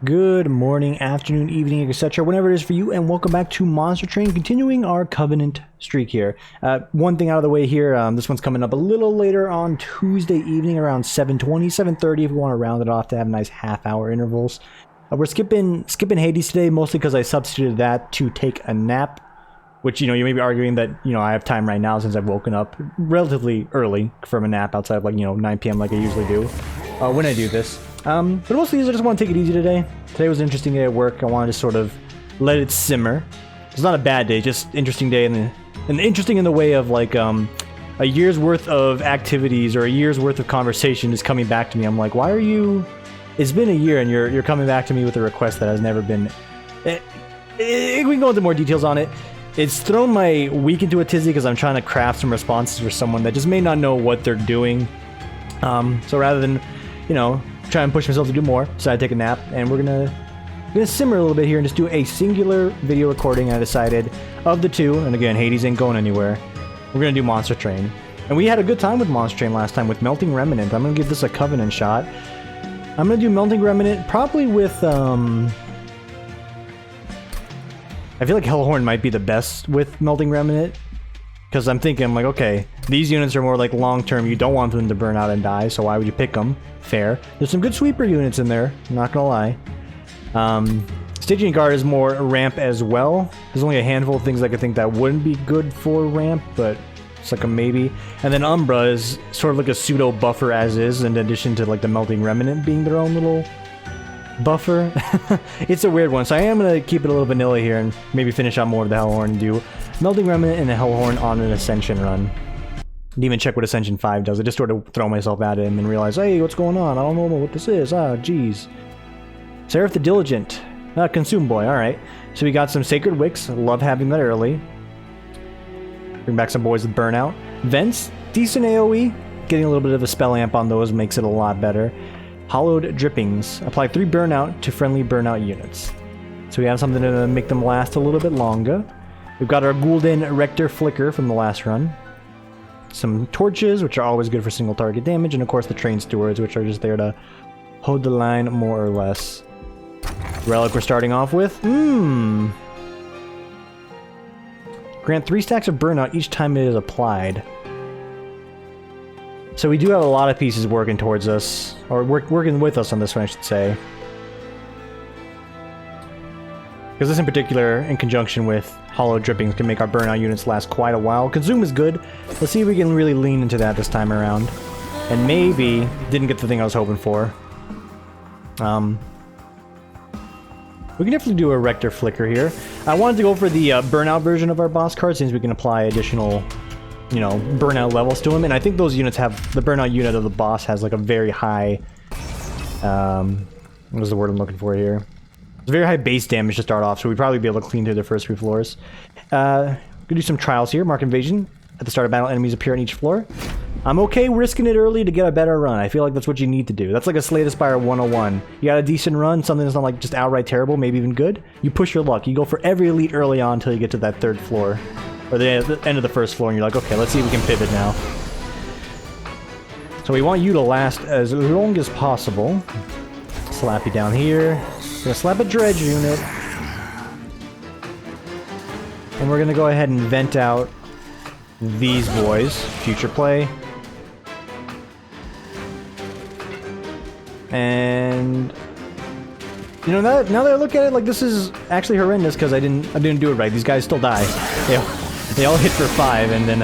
Good morning, afternoon, evening, etc. Whenever it is for you, and welcome back to Monster Train, continuing our Covenant streak here. One thing out of the way here, this one's coming up a little later on Tuesday evening around 7:20, 7:30 if we want to round it off to have nice half-hour intervals. We're skipping Hades today, mostly because I substituted that to take a nap, which, you may be arguing that, I have time right now since I've woken up relatively early from a nap outside of, 9 p.m. like I usually do when I do this. But mostly I just want to take it easy today. Today was an interesting day at work. I wanted to sort of let it simmer. It's not a bad day, just interesting day, and interesting in the way of a year's worth of activities or a year's worth of conversation is coming back to me. I'm like, why are you? It's been a year and you're coming back to me with a request that has never been. We can go into more details on it. It's thrown my week into a tizzy because I'm trying to craft some responses for someone that just may not know what they're doing. So rather than, try and push myself to do more, so I take a nap, and we're gonna simmer a little bit here and just do a singular video recording. I decided of the two, and again, Hades ain't going anywhere. We're gonna do Monster Train, and we had a good time with Monster Train last time with Melting Remnant. I'm gonna give this a Covenant shot. I'm gonna do Melting Remnant probably with I feel like Hellhorn might be the best with Melting Remnant, because I'm thinking, like, okay, these units are more like long-term. You don't want them to burn out and die, so why would you pick them? Fair. There's some good sweeper units in there, I'm not gonna lie. Stygian Guard is more ramp as well. There's only a handful of things I could think that wouldn't be good for ramp, but it's like a maybe. And then Umbra is sort of like a pseudo buffer as is, in addition to like the Melting Remnant being their own little buffer. It's a weird one, so I am gonna keep it a little vanilla here and maybe finish out more of the Hellhorn and do Melting Remnant and the Hellhorn on an Ascension run. Didn't even check what Ascension 5 does. I just sort of throw myself at him and realize, hey, what's going on? I don't know what this is. Jeez. Seraph the Diligent. Consume Boy, alright. So we got some Sacred Wicks. Love having that early. Bring back some boys with Burnout. Vents, decent AoE. Getting a little bit of a spell amp on those makes it a lot better. Hollowed Drippings. Apply 3 Burnout to friendly Burnout units. So we have something to make them last a little bit longer. We've got our Gul'dan Rector Flicker from the last run. Some torches, which are always good for single target damage, and of course the train stewards, which are just there to hold the line more or less. Relic we're starting off with. Grant 3 stacks of burnout each time it is applied. So we do have a lot of pieces working towards us, or working with us on this one, I should say. Because this in particular, in conjunction with Hollow Drippings, can make our burnout units last quite a while. Consume is good. Let's see if we can really lean into that this time around. And maybe didn't get the thing I was hoping for. We can definitely do a Rector Flicker here. I wanted to go for the burnout version of our boss card, since we can apply additional, burnout levels to them. And I think those units have, the burnout unit of the boss has like a very high, what is the word I'm looking for here? It's very high base damage to start off, so we'd probably be able to clean through the first 3 floors. Gonna do some trials here. Mark Invasion. At the start of battle, enemies appear on each floor. I'm okay risking it early to get a better run. I feel like that's what you need to do. That's like a Slay the Spire 101. You got a decent run, something that's not like just outright terrible, maybe even good. You push your luck. You go for every elite early on until you get to that 3rd floor. Or the end of the 1st floor, and you're like, okay, let's see if we can pivot now. So we want you to last as long as possible. Slap you down here. Gonna slap a dredge unit. And we're gonna go ahead and vent out these boys. Future play. And now that I look at it, like, this is actually horrendous because I didn't do it right. These guys still die. They all hit for 5 and then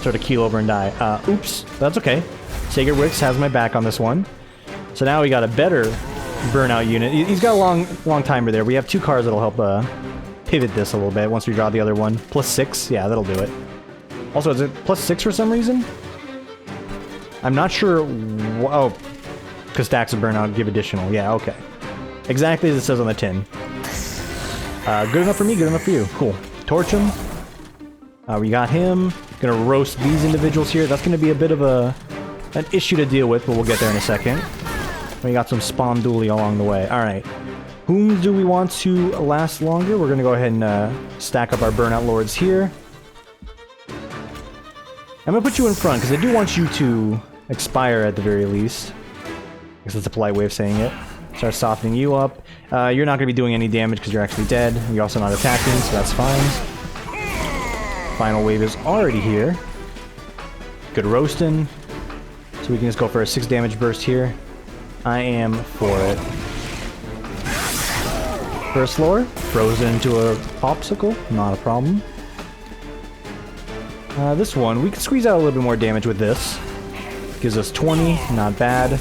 sort of keel over and die. Oops, that's okay. Sacred Wicks has my back on this one. So now we got a better burnout unit. He's got a long timer there. We have 2 cards that'll help pivot this a little bit once we draw the other one. +6, yeah, that'll do it. Also, is it +6 for some reason? I'm not sure. Oh, because stacks of burnout give additional. Yeah, okay. Exactly as it says on the tin. Good enough for me, good enough for you. Cool. Torch him. We got him. Gonna roast these individuals here. That's gonna be a bit of an issue to deal with, but we'll get there in a second. We got some spawn dually along the way. Alright. Whom do we want to last longer? We're going to go ahead and stack up our Burnout Lords here. I'm going to put you in front, because I do want you to expire at the very least. I guess that's a polite way of saying it. Start softening you up. You're not going to be doing any damage because you're actually dead. You're also not attacking, so that's fine. Final wave is already here. Good roasting. So we can just go for a 6 damage burst here. I am for it. First floor, frozen into a popsicle, not a problem. This one, we can squeeze out a little bit more damage with this. Gives us 20, not bad.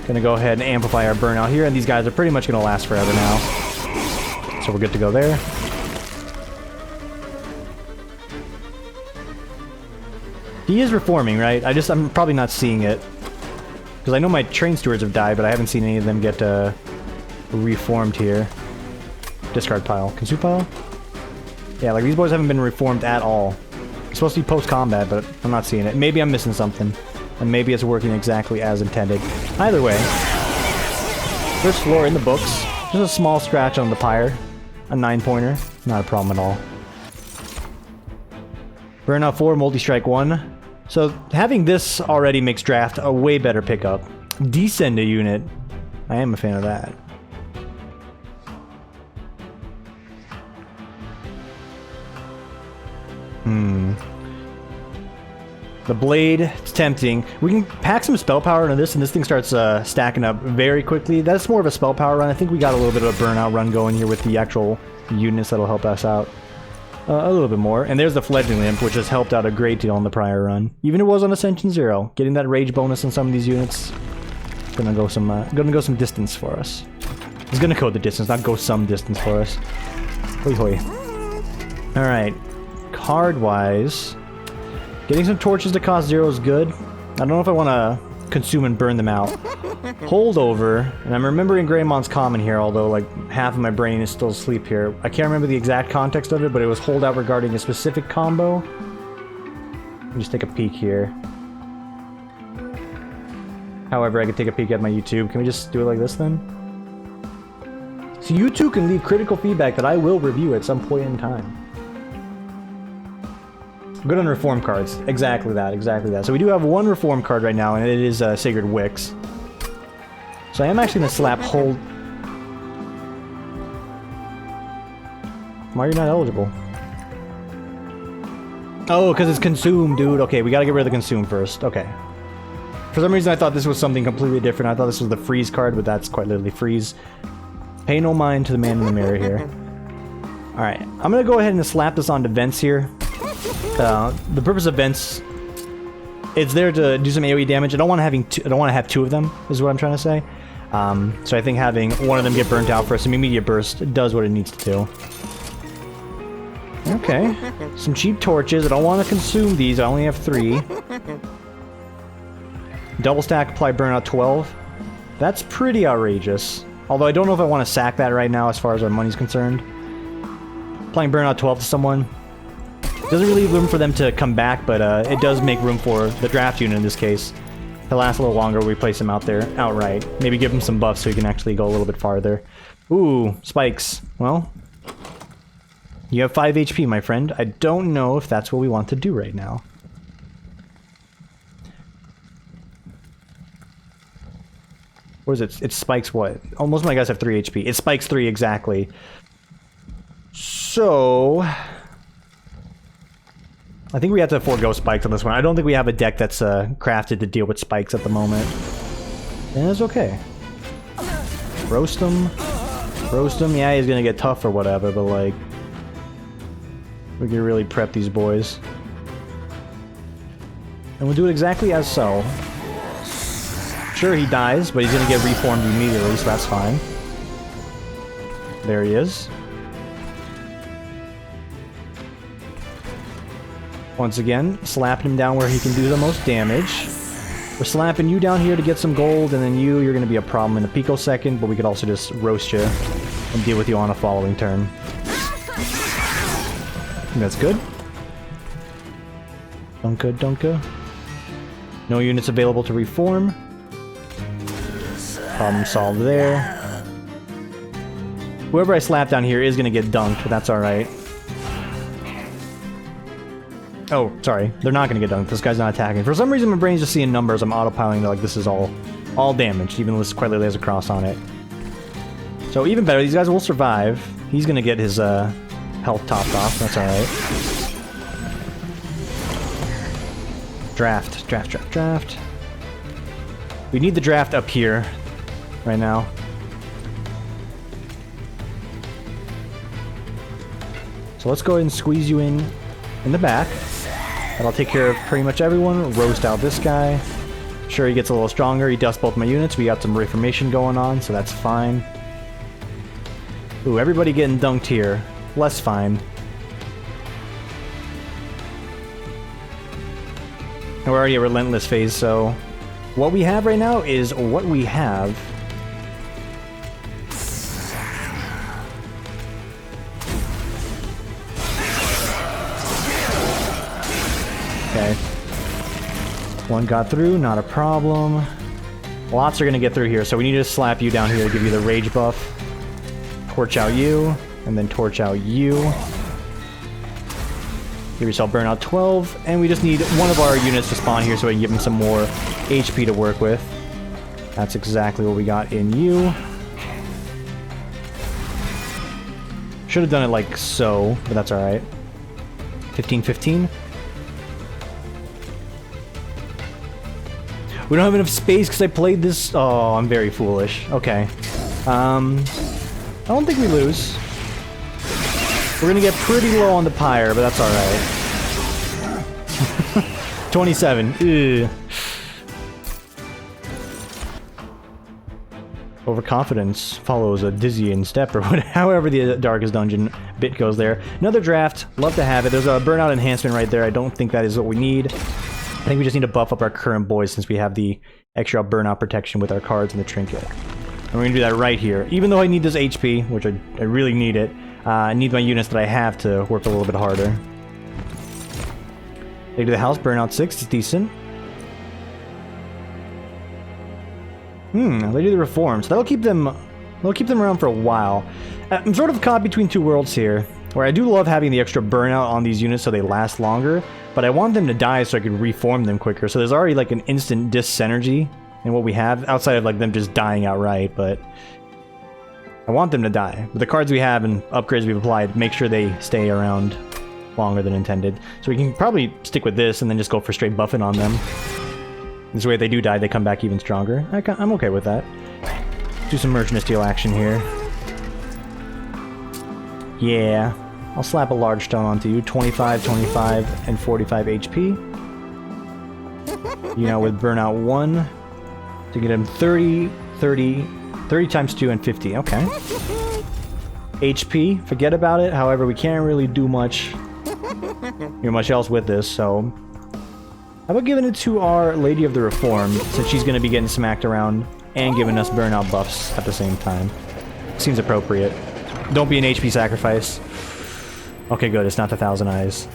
Gonna go ahead and amplify our burnout here, and these guys are pretty much gonna last forever now. So we're good to go there. He is reforming, right? I'm probably not seeing it. Because I know my train stewards have died, but I haven't seen any of them get reformed here. Discard pile. Consume pile? Yeah, like these boys haven't been reformed at all. It's supposed to be post-combat, but I'm not seeing it. Maybe I'm missing something. And maybe it's working exactly as intended. Either way. First floor in the books. Just a small scratch on the pyre. A 9-pointer. Not a problem at all. Burnout 4, multi-strike 1. So having this already makes draft a way better pickup. Descend a unit. I am a fan of that. The blade, it's tempting. We can pack some spell power into this, and this thing starts stacking up very quickly. That's more of a spell power run. I think we got a little bit of a burnout run going here with the actual units that'll help us out a little bit more. And there's the fledgling imp, which has helped out a great deal on the prior run. Even if it was on Ascension 0, getting that rage bonus on some of these units, gonna go some distance for us. It's gonna go the distance, not go some distance for us. Hoi hoi. All right, card-wise. Getting some torches to cost 0 is good. I don't know if I want to consume and burn them out. Holdover, and I'm remembering Greymon's common here, although like half of my brain is still asleep here. I can't remember the exact context of it, but it was holdout regarding a specific combo. Let me just take a peek here. However, I could take a peek at my YouTube. Can we just do it like this then? So you too can leave critical feedback that I will review at some point in time. Good on reform cards. Exactly that, exactly that. So we do have one reform card right now, and it is Sacred Wicks. So I am actually going to slap hold... Why are you not eligible? Oh, because it's consumed, dude. Okay, we got to get rid of the consume first. Okay. For some reason, I thought this was something completely different. I thought this was the freeze card, but that's quite literally freeze. Pay no mind to the man in the mirror here. Alright, I'm going to go ahead and slap this onto vents here. The purpose of vents, it's there to do some AoE damage. I don't want to have 2 of them, is what I'm trying to say. So I think having one of them get burnt out for some immediate burst does what it needs to do. Okay, some cheap torches. I don't want to consume these. I only have 3. Double stack, apply burnout 12. That's pretty outrageous. Although I don't know if I want to sack that right now as far as our money's concerned. Applying burnout 12 to someone doesn't really leave room for them to come back, but it does make room for the draft unit in this case to last a little longer. We place him out there outright. Maybe give him some buffs so he can actually go a little bit farther. Ooh, spikes. Well, you have 5 HP, my friend. I don't know if that's what we want to do right now. What is it? It spikes what? Oh, most of my guys have 3 HP. It spikes 3 exactly. So... I think we have to forego spikes on this one. I don't think we have a deck that's crafted to deal with spikes at the moment. And it's okay. Roast him. Roast him. Yeah, he's gonna get tough or whatever, but like... we can really prep these boys. And we'll do it exactly as so. Sure, he dies, but he's gonna get reformed immediately, so that's fine. There he is. Once again, slapping him down where he can do the most damage. We're slapping you down here to get some gold, and then you're going to be a problem in a picosecond, but we could also just roast you and deal with you on a following turn. That's good. Dunka, dunka. No units available to reform. Problem solved there. Whoever I slap down here is going to get dunked, but that's alright. Oh, sorry. They're not going to get dunked. This guy's not attacking. For some reason, my brain's just seeing numbers. I'm autopiloting like this is all damaged, even though this quite literally has a cross on it. So even better, these guys will survive. He's gonna get his health topped off, that's alright. Draft, draft, draft, draft. We need the draft up here right now. So let's go ahead and squeeze you in the back. That'll take care of pretty much everyone. Roast out this guy. Sure, he gets a little stronger. He dusts both my units. We got some reformation going on, so that's fine. Ooh, everybody getting dunked here. Less fine. And we're already at relentless phase, so what we have right now is what we have. Okay. One got through, not a problem. Lots are gonna get through here, so we need to slap you down here to give you the rage buff. Torch out you, and then torch out you. Give yourself burnout 12, and we just need one of our units to spawn here so we can give him some more HP to work with. That's exactly what we got in you. Should have done it like so, but that's alright. 15-15. We don't have enough space because I played this... Oh, I'm very foolish. Okay. I don't think we lose. We're gonna get pretty low on the pyre, but that's alright. 27. Ugh. Overconfidence follows a dizzying step, or whatever, however the darkest dungeon bit goes there. Another draft. Love to have it. There's a burnout enhancement right there. I don't think that is what we need. I think we just need to buff up our current boys since we have the extra burnout protection with our cards and the trinket. And we're gonna do that right here. Even though I need this HP, which I really need it, I need my units that I have to work a little bit harder. They do the house, burnout 6, it's decent. They do the reforms. That'll keep them around for a while. I'm sort of caught between two worlds here, where I do love having the extra burnout on these units so they last longer, but I want them to die so I can reform them quicker. So there's already like an instant dis-synergy in what we have, outside of like them just dying outright, but I want them to die. But the cards we have and upgrades we've applied make sure they stay around longer than intended. So we can probably stick with this and then just go for straight buffing on them. This way if they do die, they come back even stronger. I'm okay with that. Do some Merchant of Steel action here. Yeah. I'll slap a large stone onto you. 25, 25, and 45 HP. You know, with burnout 1 to get him 30, 30, 30 times 2, and 50. Okay. HP, forget about it. However, we can't really do much else with this, so how about giving it to our Lady of the Reformed, since she's going to be getting smacked around and giving us burnout buffs at the same time. Seems appropriate. Don't be an HP sacrifice. Okay, good. It's not the Thousand Eyes.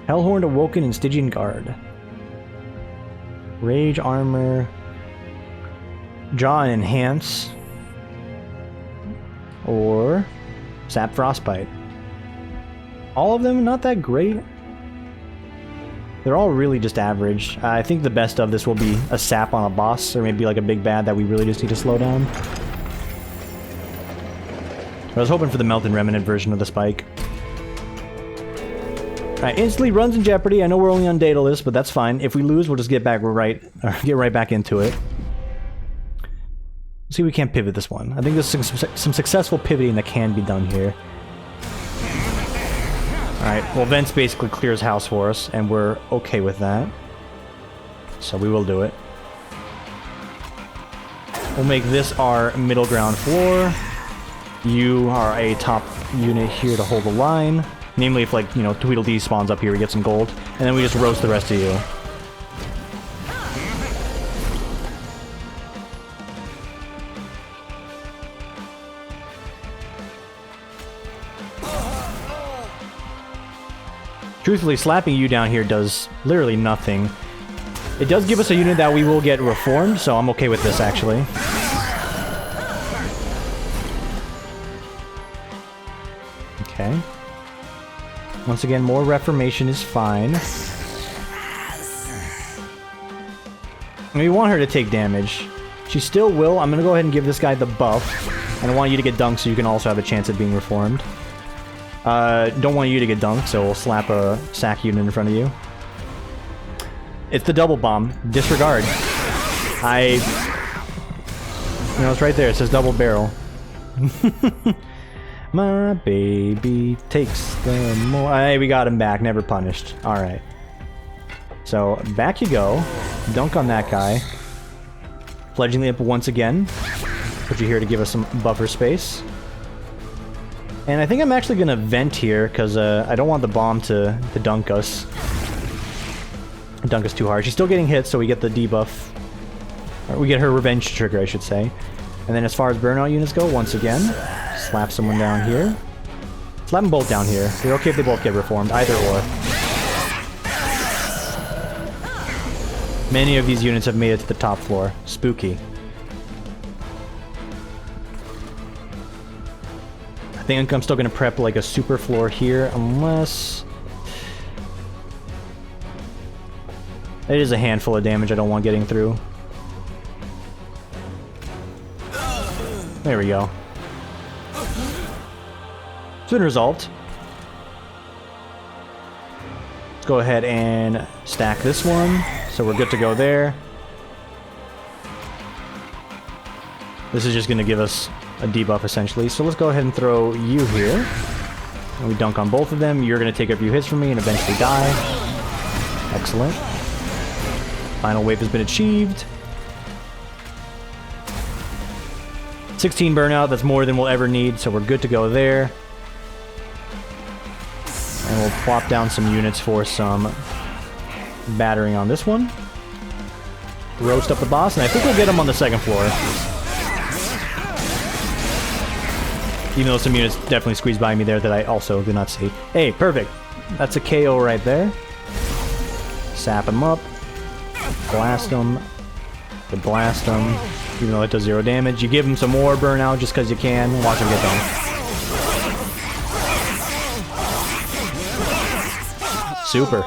Hellhorn, Awoken, and Stygian Guard. Rage, Armor. Jaw and Enhance. Or Sap Frostbite. All of them not that great. They're all really just average. I think the best of this will be a sap on a boss, or maybe like a big bad that we really just need to slow down. I was hoping for the Melted Remnant version of the spike. Alright, instantly runs in jeopardy. I know we're only on Daedalus, but that's fine. If we lose, we'll just get right back into it. Let's see if we can't pivot this one. I think there's some successful pivoting that can be done here. Alright, well Vents basically clears house for us, and we're okay with that. So we will do it. We'll make this our middle ground floor. You are a top unit here to hold the line. Namely, if like, you know, Tweedledee spawns up here, we get some gold. And then we just roast the rest of you. Truthfully, slapping you down here does literally nothing. It does give us a unit that we will get reformed, so I'm okay with this, actually. Okay. Once again, more reformation is fine. And we want her to take damage. She still will. I'm going to go ahead and give this guy the buff. And I want you to get dunked so you can also have a chance at being reformed. Don't want you to get dunked, so we'll slap a sack unit in front of you. It's the double bomb. Disregard. You know, it's right there. It says double barrel. My baby takes the more. Hey, we got him back. Never punished. Alright. So, back you go. Dunk on that guy. Pledging the imp once again. Put you here to give us some buffer space. And I think I'm actually going to vent here, because I don't want the bomb to dunk us. Dunk us too hard. She's still getting hit, so we get the debuff. Or we get her revenge trigger, I should say. And then as far as burnout units go, once again, slap someone down here. Slap them both down here. We're okay if they both get reformed, either or. Many of these units have made it to the top floor. Spooky. I think I'm still going to prep like a super floor here, unless... It is a handful of damage I don't want getting through. There we go. It's been resolved. Let's go ahead and stack this one. So we're good to go there. This is just going to give us a debuff essentially. So let's go ahead and throw you here. And we dunk on both of them. You're going to take a few hits from me and eventually die. Excellent. Final wave has been achieved. 16 burnout, that's more than we'll ever need, so we're good to go there. And we'll plop down some units for some battering on this one. Roast up the boss, and I think we'll get him on the second floor. Even though some units definitely squeezed by me there that I also did not see. Hey, perfect. That's a KO right there. Sap him up. Blast him. Blast him. Even though it does 0 damage. You give him some more burnout just because you can. Watch him get done. Super.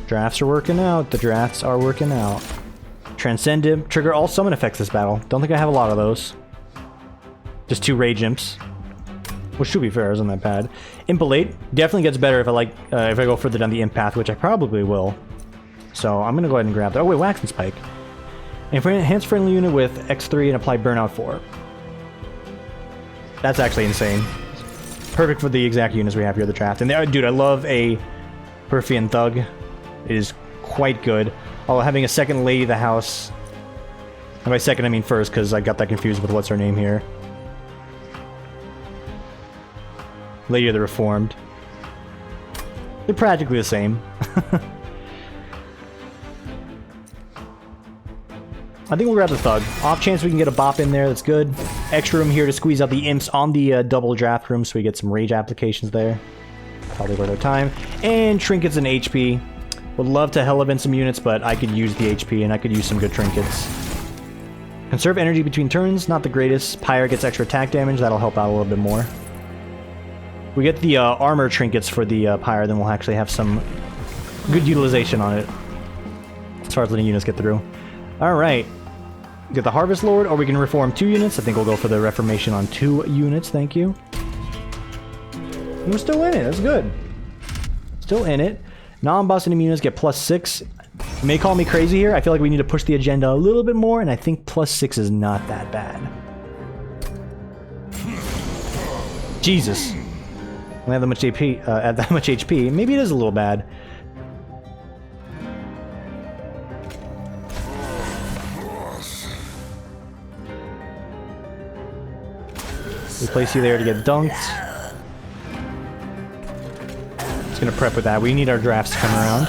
Drafts are working out. The drafts are working out. Transcendent. Trigger all summon effects this battle. Don't think I have a lot of those. Just 2 rage imps. Which should be fair, isn't that bad. Impalate. Definitely gets better if I go further down the imp path, which I probably will. So I'm going to go ahead and grab that. Oh wait, Wax and Spike. Enhance friendly unit with X3 and apply burnout 4. That's actually insane. Perfect for the exact units we have here in the draft. And dude, I love a Perfian Thug. It is quite good. Although having a second Lady of the House... And by second I mean first, because I got that confused with what's her name here. Lady of the Reformed. They're practically the same. I think we'll grab the Thug. Off chance we can get a bop in there, that's good. Extra room here to squeeze out the imps on the double draft room so we get some rage applications there. Probably worth our time. And trinkets and HP. Would love to hell event some units, but I could use the HP and I could use some good trinkets. Conserve energy between turns, not the greatest. Pyre gets extra attack damage, that'll help out a little bit more. We get the armor trinkets for the Pyre, then we'll actually have some good utilization on it. As far as letting units get through. Alright. Get the Harvest Lord, or we can reform 2 units. I think we'll go for the Reformation on 2 units, thank you. And we're still in it, that's good. Still in it. Non-boss enemy units get +6. You may call me crazy here, I feel like we need to push the agenda a little bit more, and I think +6 is not that bad. Jesus. I have that much HP, at that much HP. Maybe it is a little bad. We place you there to get dunked. Just gonna prep with that. We need our drafts to come around.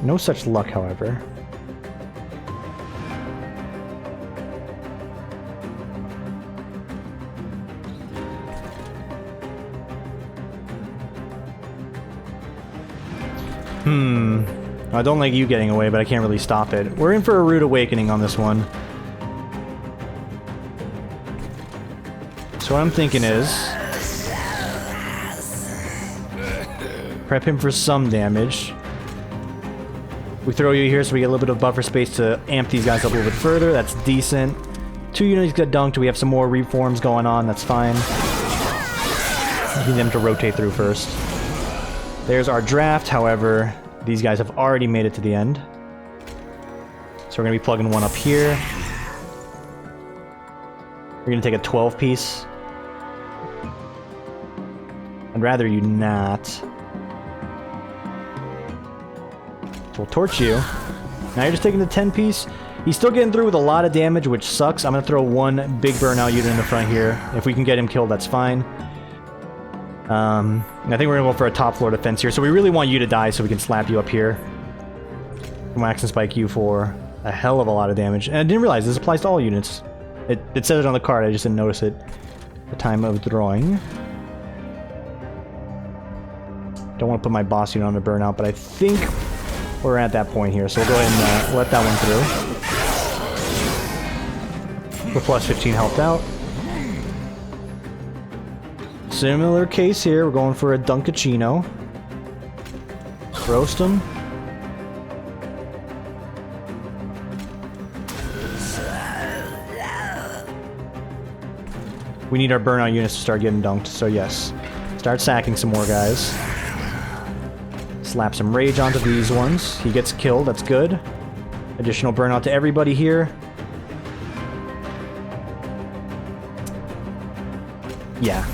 No such luck, however. I don't like you getting away, but I can't really stop it. We're in for a rude awakening on this one. So what I'm thinking is... prep him for some damage. We throw you here so we get a little bit of buffer space to amp these guys up a little bit further. That's decent. 2 units get dunked. We have some more reforms going on. That's fine. Need them to rotate through first. There's our draft. However, these guys have already made it to the end. So we're going to be plugging one up here. We're going to take a 12 piece. I'd rather you not. So we'll torch you. Now you're just taking the 10 piece. He's still getting through with a lot of damage, which sucks. I'm going to throw one big burnout unit in the front here. If we can get him killed, that's fine. I think we're going to go for a top floor defense here. So we really want you to die so we can slap you up here. Wax and spike you for a hell of a lot of damage. And I didn't realize this applies to all units. It says it on the card, I just didn't notice it at the time of drawing. Don't want to put my boss unit on a burnout, but I think we're at that point here. So we'll go ahead and let that one through. The plus 15 helped out. Similar case here, we're going for a Dunkachino. Roast him. We need our burnout units to start getting dunked, so yes. Start sacking some more guys. Slap some rage onto these ones. He gets killed, that's good. Additional burnout to everybody here. Yeah.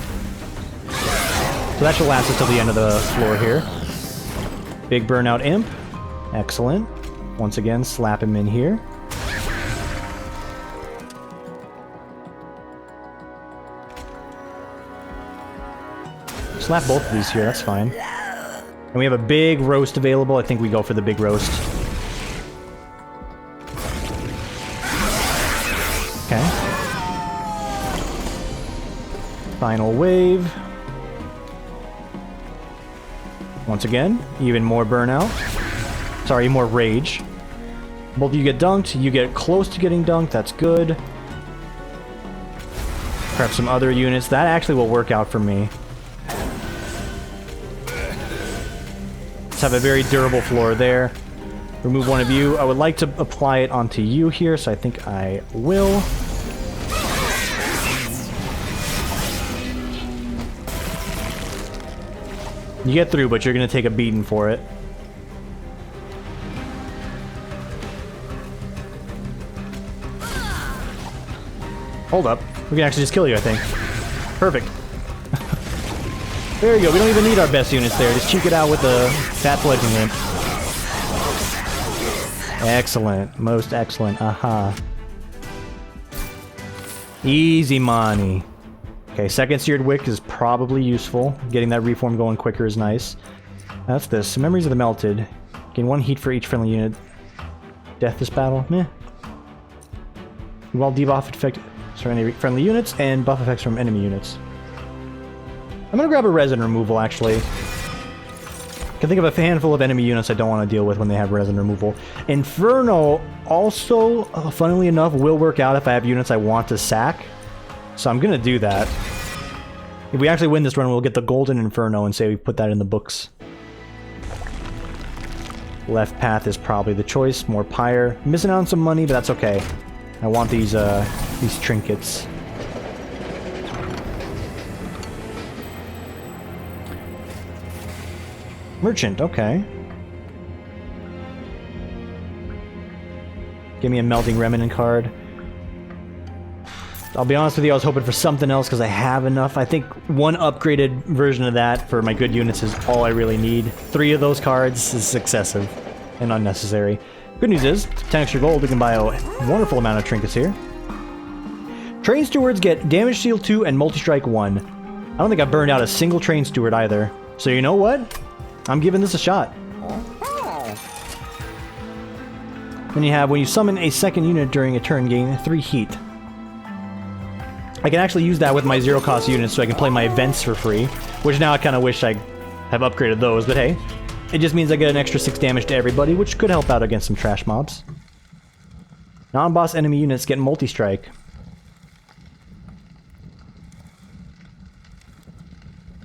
So that should last us till the end of the floor here. Big burnout imp. Excellent. Once again, slap him in here. Slap both of these here, that's fine. And we have a big roast available. I think we go for the big roast. Okay. Final wave. Once again, even more burnout. Sorry, more rage. Both of you get dunked. You get close to getting dunked. That's good. Prep some other units. That actually will work out for me. Let's have a very durable floor there. Remove one of you. I would like to apply it onto you here, so I think I will. You get through, but you're going to take a beating for it. Hold up. We can actually just kill you, I think. Perfect. There you go. We don't even need our best units there. Just cheek it out with the fat fledgling imp. Excellent. Most excellent. Aha. Easy money. Okay, second seared wick is probably useful. Getting that reform going quicker is nice. That's this. Memories of the Melted. Gain 1 heat for each friendly unit. Death this battle. Meh. While debuff effect from any friendly units and buff effects from enemy units. I'm gonna grab a resin removal, actually. I can think of a handful of enemy units I don't want to deal with when they have resin removal. Inferno also, funnily enough, will work out if I have units I want to sack. So I'm gonna do that. If we actually win this run, we'll get the Golden Inferno and say we put that in the books. Left path is probably the choice. More pyre. Missing out on some money, but that's okay. I want these trinkets. Merchant, okay. Give me a Melting Remnant card. I'll be honest with you, I was hoping for something else because I have enough. I think one upgraded version of that for my good units is all I really need. 3 of those cards is excessive and unnecessary. Good news is, 10 extra gold, we can buy a wonderful amount of trinkets here. Train Stewards get Damage Shield 2 and Multi-Strike 1. I don't think I've burned out a single Train Steward either. So you know what? I'm giving this a shot. Then you have, when you summon a second unit during a turn, gain 3 heat. I can actually use that with my zero-cost units so I can play my events for free, which now I kind of wish I have upgraded those, but hey. It just means I get an extra 6 damage to everybody, which could help out against some trash mobs. Non-boss enemy units get multi-strike.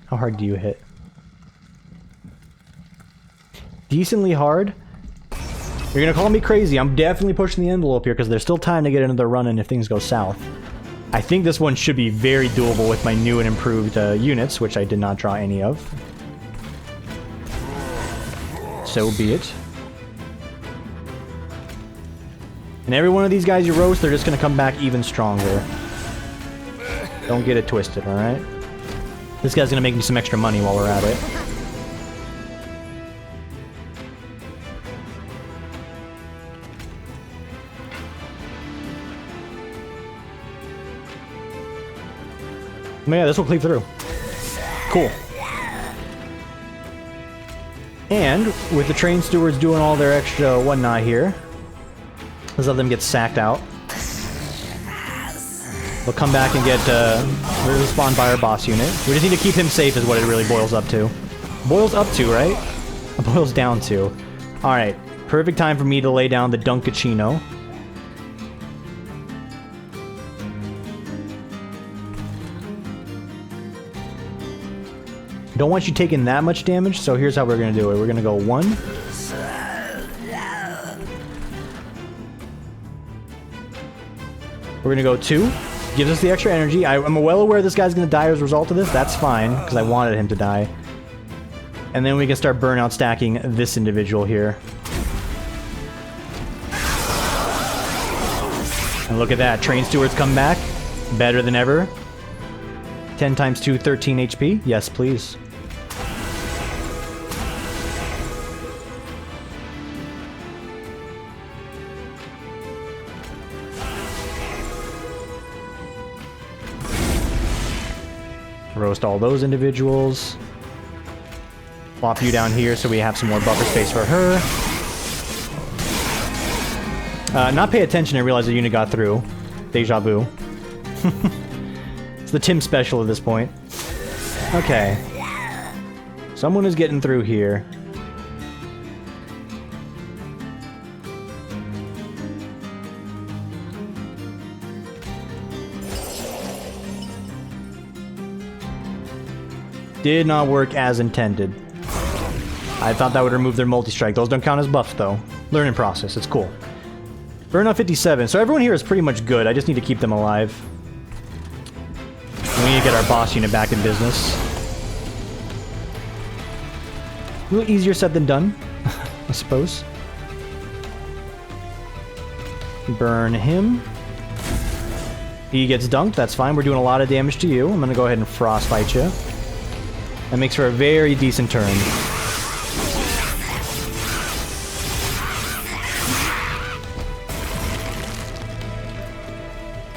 How hard do you hit? Decently hard. You're gonna call me crazy. I'm definitely pushing the envelope here because there's still time to get another run in if things go south. I think this one should be very doable with my new and improved units, which I did not draw any of. So be it. And every one of these guys you roast, they're just gonna come back even stronger. Don't get it twisted, alright? This guy's gonna make me some extra money while we're at it. Yeah, this will cleave through. Cool. And with the train stewards doing all their extra whatnot here, let's let them get sacked out. They'll come back and get respawned by our boss unit. We just need to keep him safe is what it really boils up to. Boils up to, right? It boils down to. Alright, perfect time for me to lay down the Dunkachino. Don't want you taking that much damage, so here's how we're going to do it. We're going to go 1. We're going to go 2. Gives us the extra energy. I'm well aware this guy's going to die as a result of this. That's fine, because I wanted him to die. And then we can start burnout stacking this individual here. And look at that. Train stewards come back. Better than ever. 10 times 2, 13 HP. Yes, please. Roast all those individuals. Plop you down here so we have some more buffer space for her. Not pay attention and realize the unit got through. Deja vu. It's the Tim special at this point. Okay. Someone is getting through here. Did not work as intended. I thought that would remove their multi-strike. Those don't count as buffs, though. Learning process. It's cool. Burnout 57. So everyone here is pretty much good. I just need to keep them alive. We need to get our boss unit back in business. A little easier said than done, I suppose. Burn him. He gets dunked. That's fine. We're doing a lot of damage to you. I'm going to go ahead and frostbite you. That makes for a very decent turn.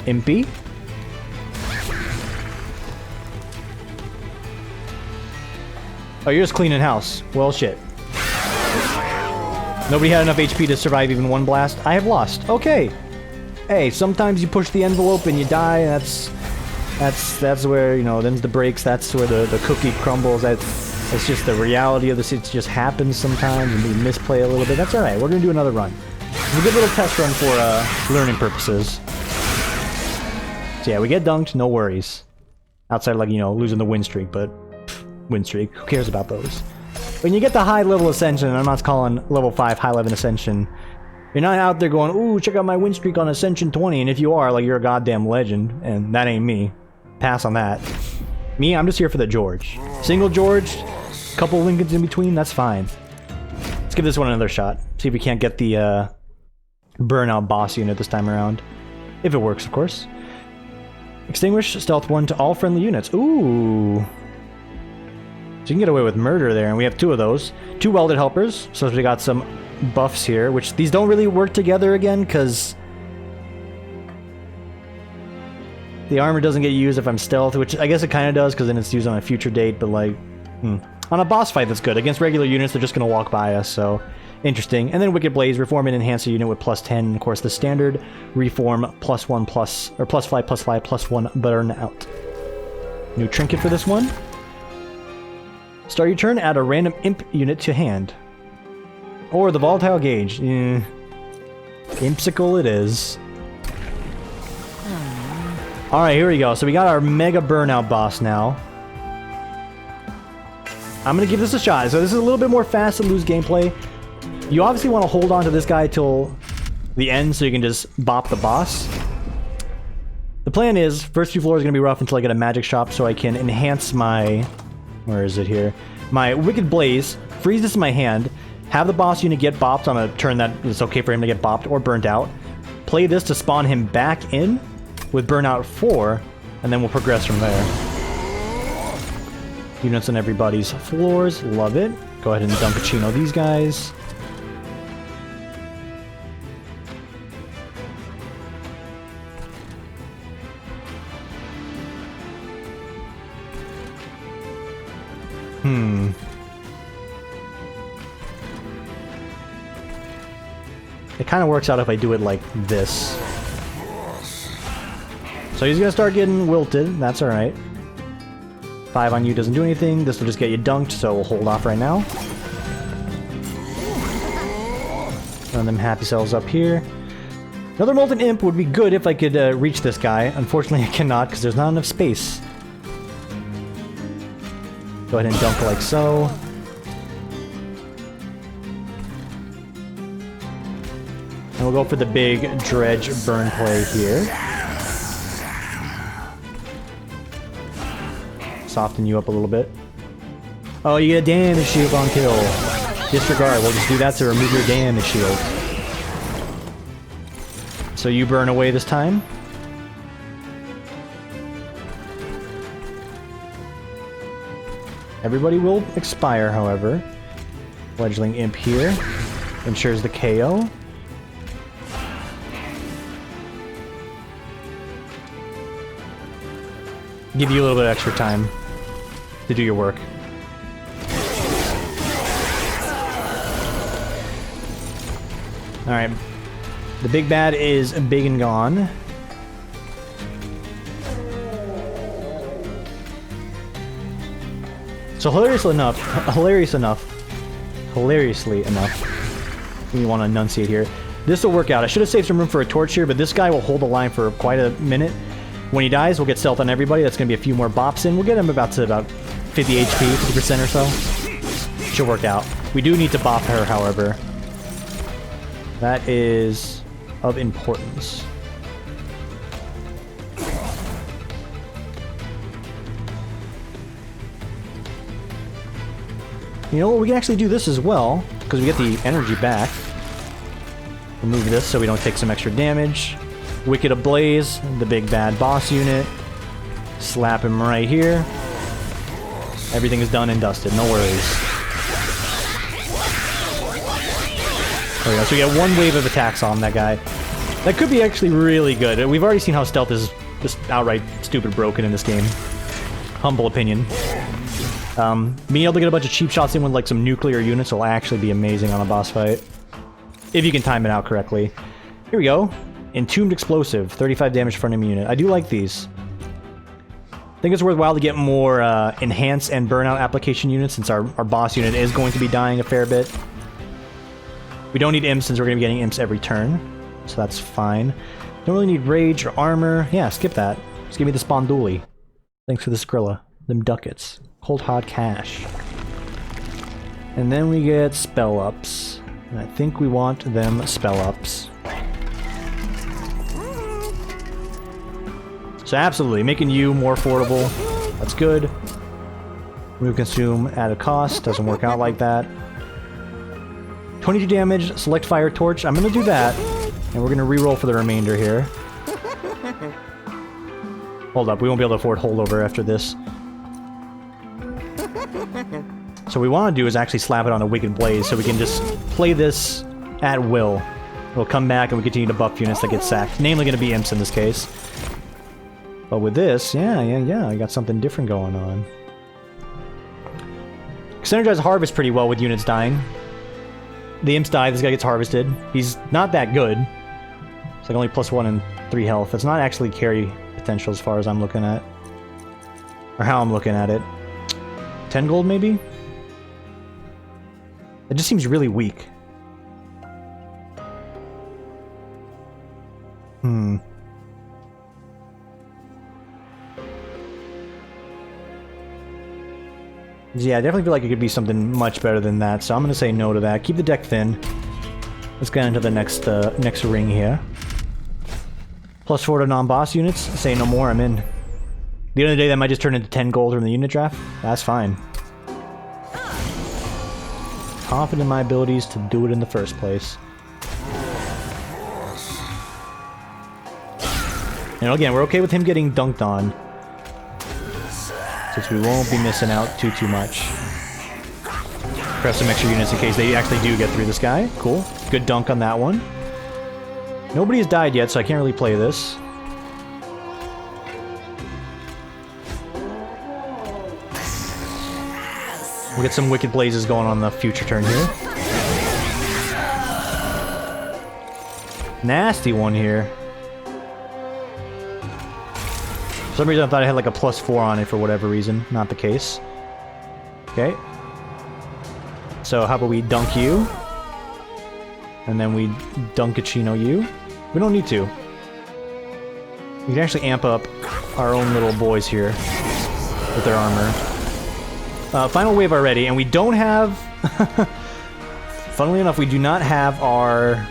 Impy. Oh, you're just cleaning house. Well, shit. Nobody had enough HP to survive even one blast. I have lost. Okay. Hey, sometimes you push the envelope and you die. That's where, you know, them's the breaks. That's where the cookie crumbles. That's just the reality of this. It just happens sometimes, and we misplay a little bit. That's all right. We're gonna do another run. It's a good little test run for learning purposes. So yeah, we get dunked. No worries. Outside of, like, you know, losing the win streak, but win streak. Who cares about those? When you get the high level ascension, and I'm not calling level 5 high level ascension. You're not out there going, ooh, check out my win streak on Ascension 20, and if you are, like, you're a goddamn legend, and that ain't me. Pass on that. Me, I'm just here for the George. Single George, couple Lincolns in between, that's fine. Let's give this one another shot. See if we can't get the burnout boss unit this time around. If it works, of course. Extinguish stealth 1 to all friendly units. Ooh. So you can get away with murder there, and we have 2 of those. 2 welded helpers, so we got some buffs here, which these don't really work together again, because the armor doesn't get used if I'm stealth, which I guess it kind of does, because then it's used on a future date, but like, on a boss fight, that's good. Against regular units, they're just going to walk by us, so interesting. And then Wicked Blaze, reform and enhance a unit with +10. And of course, the standard reform +1 plus, or +5 +5 +1 burnout. New trinket for this one. Start your turn, add a random imp unit to hand. Or the volatile gauge. Impsicle it is. Alright, here we go. So we got our mega burnout boss now. I'm gonna give this a shot. So this is a little bit more fast and loose gameplay. You obviously want to hold on to this guy till the end so you can just bop the boss. The plan is, first few floors are going to be rough until I get a magic shop so I can enhance my... Where is it here? My Wicked Blaze, freeze this in my hand, have the boss unit get bopped on a turn that it's okay for him to get bopped or burnt out. Play this to spawn him back in with Burnout 4, and then we'll progress from there. Units on everybody's floors, love it. Go ahead and Dunkachino these guys. It kind of works out if I do it like this. So he's gonna start getting wilted, that's alright. 5 on you doesn't do anything, this will just get you dunked, so we'll hold off right now. Run them happy cells up here. Another Molten Imp would be good if I could reach this guy. Unfortunately I cannot because there's not enough space. Go ahead and dunk like so. And we'll go for the big dredge burn play here. Soften you up a little bit. Oh, you get a damage shield on kill. Disregard. We'll just do that to remove your damage shield. So you burn away this time. Everybody will expire, however. Fledgling Imp here. Ensures the KO. Give you a little bit of extra time to do your work. Alright. The big bad is big and gone. So hilariously enough, we want to enunciate here. This will work out. I should have saved some room for a torch here, but this guy will hold the line for quite a minute. When he dies, we'll get stealth on everybody. That's going to be a few more bops in. We'll get him about 50 HP, 50% or so. Should work out. We do need to bop her, however. That is of importance. You know what, we can actually do this as well, because we get the energy back. Remove this so we don't take some extra damage. Wicked Ablaze, the big bad boss unit. Slap him right here. Everything is done and dusted, no worries. There we go, so we get one wave of attacks on that guy. That could be actually really good. We've already seen how stealth is just outright stupid broken in this game. Humble opinion. Being able to get a bunch of cheap shots in with like some nuclear units will actually be amazing on a boss fight. If you can time it out correctly. Here we go. Entombed Explosive, 35 damage for an enemy unit. I do like these. I think it's worthwhile to get more enhance and burnout application units since our boss unit is going to be dying a fair bit. We don't need imps since we're going to be getting imps every turn. So that's fine. Don't really need rage or armor. Yeah, skip that. Just give me the Sponduli. Thanks for the Skrilla. Them ducats. Cold hard cash. And then we get spell ups. And I think we want them spell ups. So absolutely, making you more affordable. That's good. Remove consume at a cost. Doesn't work out like that. 22 damage, select fire torch. I'm gonna do that. And we're gonna reroll for the remainder here. Hold up, we won't be able to afford holdover after this. So what we want to do is actually slap it on a Wicked Blaze so we can just play this at will. We'll come back and we continue to buff units that get sacked. Namely going to be imps in this case. But with this, yeah, I got something different going on. Synergize Harvest pretty well with units dying. The imps die, this guy gets harvested. He's not that good. It's like only +1 and 3 health. That's not actually carry potential as far as I'm looking at. Or how I'm looking at it. 10 gold maybe? It just seems really weak. Yeah, I definitely feel like it could be something much better than that, so I'm going to say no to that. Keep the deck thin. Let's get into the next ring here. +4 to non-boss units. Say no more, I'm in. The end of the day, that might just turn into 10 gold from the unit draft. That's fine. Confident in my abilities to do it in the first place. And again, we're okay with him getting dunked on, since we won't be missing out too much. Press some extra units in case they actually do get through this guy. Cool. Good dunk on that one. Nobody has died yet, so I can't really play this. We'll get some Wicked Blazes going on the future turn here. Nasty one here. For some reason I thought I had like a +4 on it for whatever reason. Not the case. Okay. So how about we dunk you? And then we Dunkachino you. We don't need to. We can actually amp up our own little boys here with their armor. Final wave already, and we don't have... Funnily enough, we do not have our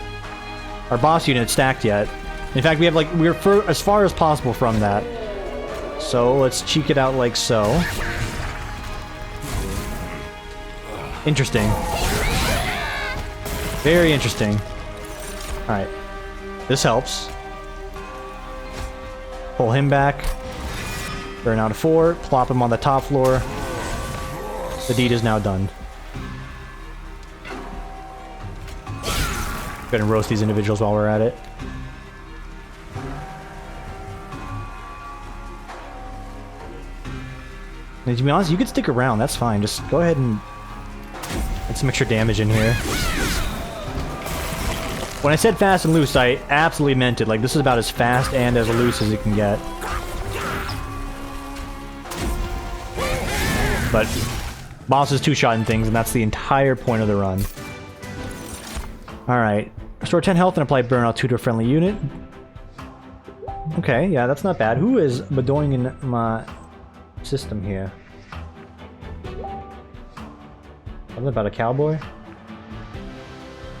boss unit stacked yet. In fact, we have like... We're as far as possible from that. So, let's cheek it out like so. Interesting. Very interesting. Alright. This helps. Pull him back. Burn out a 4. Plop him on the top floor. The deed is now done. Go ahead and roast these individuals while we're at it. And to be honest, you could stick around. That's fine. Just go ahead and get some extra damage in here. When I said fast and loose, I absolutely meant it. Like, this is about as fast and as loose as it can get. But bosses two-shotting things, and that's the entire point of the run. Alright. Restore 10 health and apply burnout 2 to a friendly unit. Okay, yeah, that's not bad. Who is bedoing in my system here? Something about a cowboy?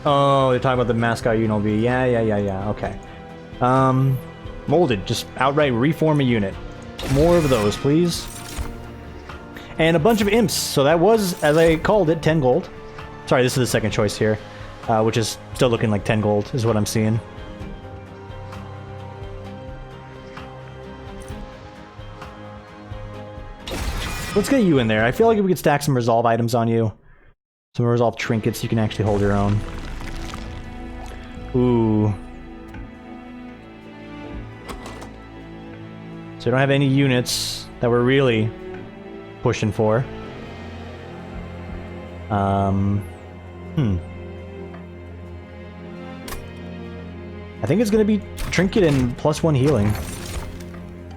Oh, they're talking about the mascot UNLV. Yeah, okay. Molded. Just outright reform a unit. More of those, please. And a bunch of imps. So that was, as I called it, 10 gold. Sorry, this is the second choice here. Which is still looking like 10 gold, is what I'm seeing. Let's get you in there. I feel like if we could stack some resolve items on you, some resolve trinkets, you can actually hold your own. Ooh. So we don't have any units that we're really pushing for. I think it's going to be trinket and +1 healing.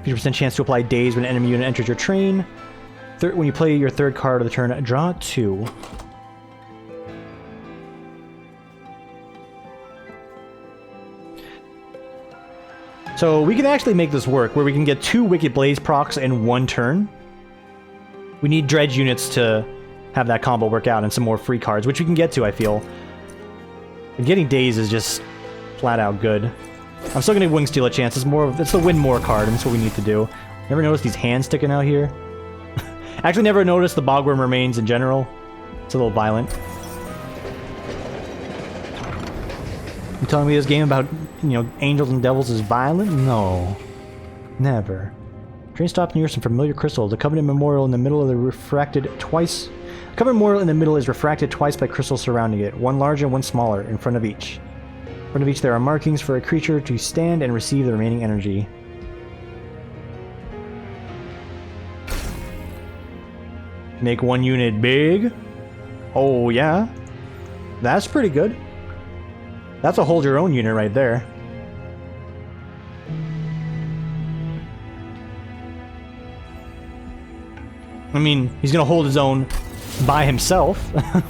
50% chance to apply daze when an enemy unit enters your train. When you play your third card of the turn, draw 2. So we can actually make this work, where we can get 2 Wicked Blaze procs in 1 turn. We need dredge units to have that combo work out, and some more free cards, which we can get to, I feel. And getting daze is just flat out good. I'm still gonna Wing Steal a chance. It's the win more card, and that's what we need to do. Never noticed these hands sticking out here? Actually never noticed the Bogworm remains in general. It's a little violent. You telling me this game about, you know, angels and devils is violent? No. Never. Train stops near some familiar crystals. The Covenant Memorial in the middle of the refracted twice. The Covenant Memorial in the middle is refracted twice by crystals surrounding it. One larger and one smaller, in front of each. In front of each there are markings for a creature to stand and receive the remaining energy. Make 1 unit big. Oh yeah. That's pretty good. That's a hold your own unit right there. I mean, he's gonna hold his own by himself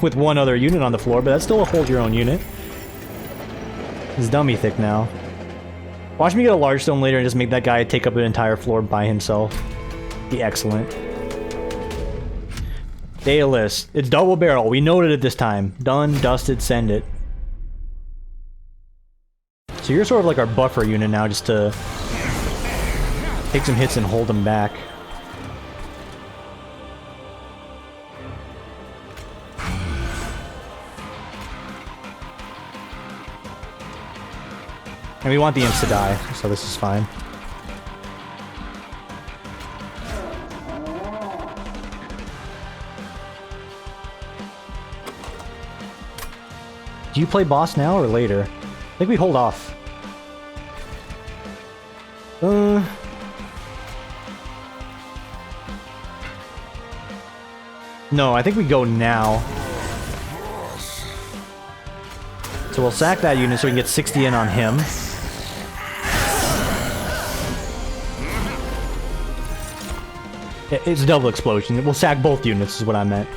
with 1 other unit on the floor, but that's still a hold your own unit. He's dummy thick now. Watch me get a large stone later and just make that guy take up an entire floor by himself. Be excellent. Data list. It's double barrel. We noted it this time. Done, dusted, send it. So you're sort of like our buffer unit now, just to take some hits and hold them back. And we want the imps to die, so this is fine. Do you play boss now or later? I think we hold off. No, I think we go now. So we'll sack that unit so we can get 60 in on him. It's a double explosion. We'll sack both units is what I meant.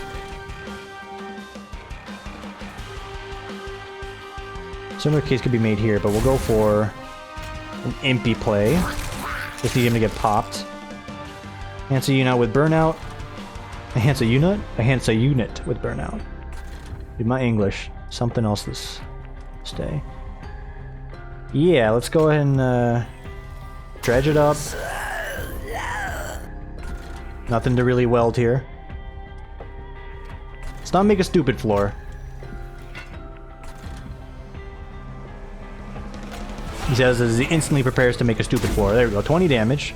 Similar case could be made here, but we'll go for an impy play. Just need him to get popped. Enhance a unit with burnout. Enhance a unit? Enhance a unit with burnout. Dude, my English. Something else this stay. Yeah, let's go ahead and dredge it up. Nothing to really weld here. Let's not make a stupid floor. He says as he instantly prepares to make a stupid floor. There we go, 20 damage.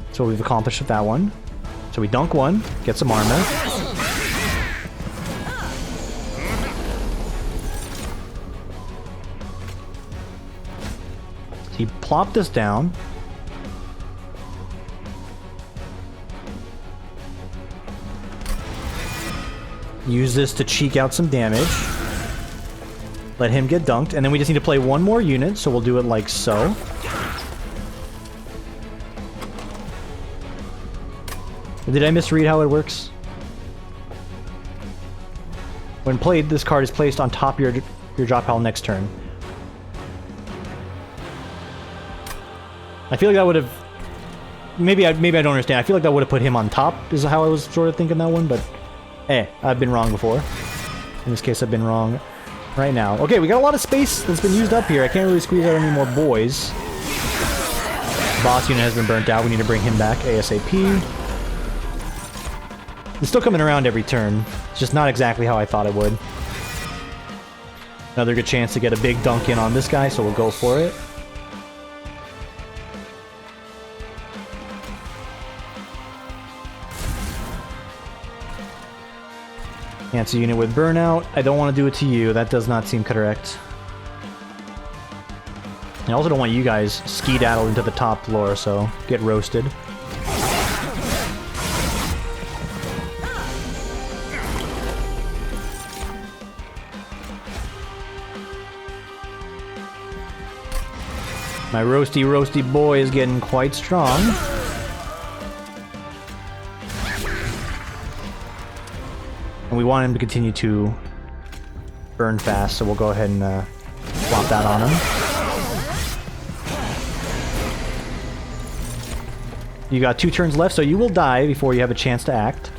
That's what we've accomplished with that one. So we dunk one, get some armor. So he plopped us down. Use this to cheek out some damage. Let him get dunked, and then we just need to play one more unit, so we'll do it like so. Did I misread how it works? When played, this card is placed on top of your drop pile next turn. I feel like that would have... Maybe I don't understand. I feel like that would have put him on top, is how I was sort of thinking that one, but... I've been wrong before. In this case, I've been wrong right now. Okay, we got a lot of space that's been used up here. I can't really squeeze out any more boys. Boss unit has been burnt out. We need to bring him back ASAP. It's still coming around every turn. It's just not exactly how I thought it would. Another good chance to get a big dunk in on this guy, so we'll go for it. Enhance a unit with burnout. I don't want to do it to you. That does not seem correct. I also don't want you guys skedaddle into the top floor, so get roasted. My roasty boy is getting quite strong. And we want him to continue to burn fast, so we'll go ahead and swap that on him. You got 2 turns left, so you will die before you have a chance to act.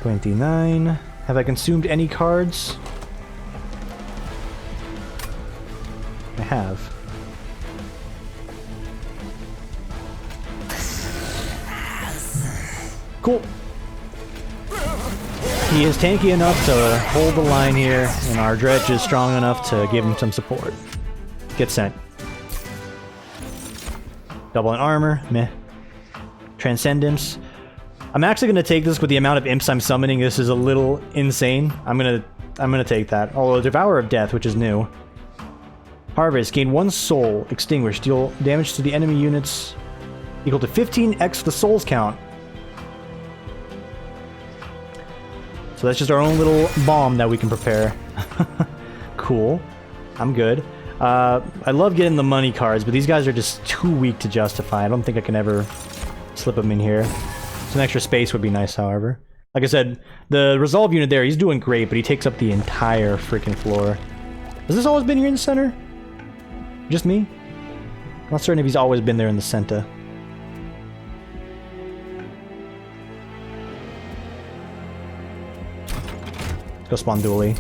29. Have I consumed any cards? I have. Cool. He is tanky enough to hold the line here, and our dredge is strong enough to give him some support. Get sent. Double in armor, meh. Transcendence. I'm actually gonna take this with the amount of imps I'm summoning. This is a little insane. I'm gonna take that. Although Devourer of Death, which is new. Harvest, gain 1 soul, extinguish, deal damage to the enemy units equal to 15x the souls count. So that's just our own little bomb that we can prepare. Cool. I'm good. I love getting the money cards, but these guys are just too weak to justify. I don't think I can ever slip them in here. Some extra space would be nice, however. Like I said, the resolve unit there, he's doing great, but he takes up the entire freaking floor. Has this always been here in the center? Just me? I'm not certain if he's always been there in the center. Let's go spawn dually.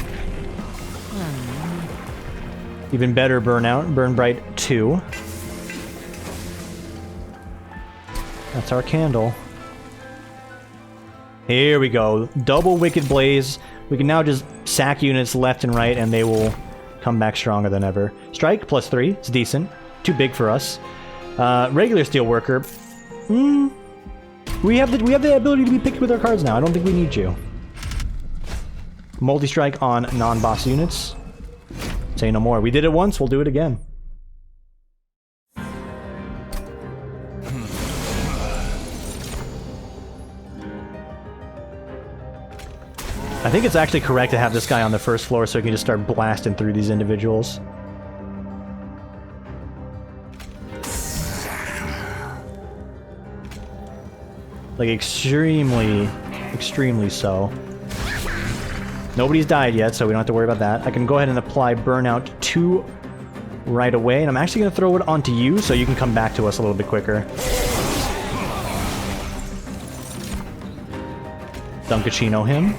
Even better burnout, Burn Bright 2. That's our candle. Here we go. Double Wicked Blaze. We can now just sack units left and right and they will come back stronger than ever. Strike, +3. It's decent. Too big for us. Regular Steelworker. We have the ability to be picked with our cards now. I don't think we need you. Multi-strike on non-boss units. Say no more. We did it once, we'll do it again. I think it's actually correct to have this guy on the first floor so he can just start blasting through these individuals. Like, extremely so. Nobody's died yet, so we don't have to worry about that. I can go ahead and apply Burnout 2 right away, and I'm actually going to throw it onto you so you can come back to us a little bit quicker. Dunkachino him.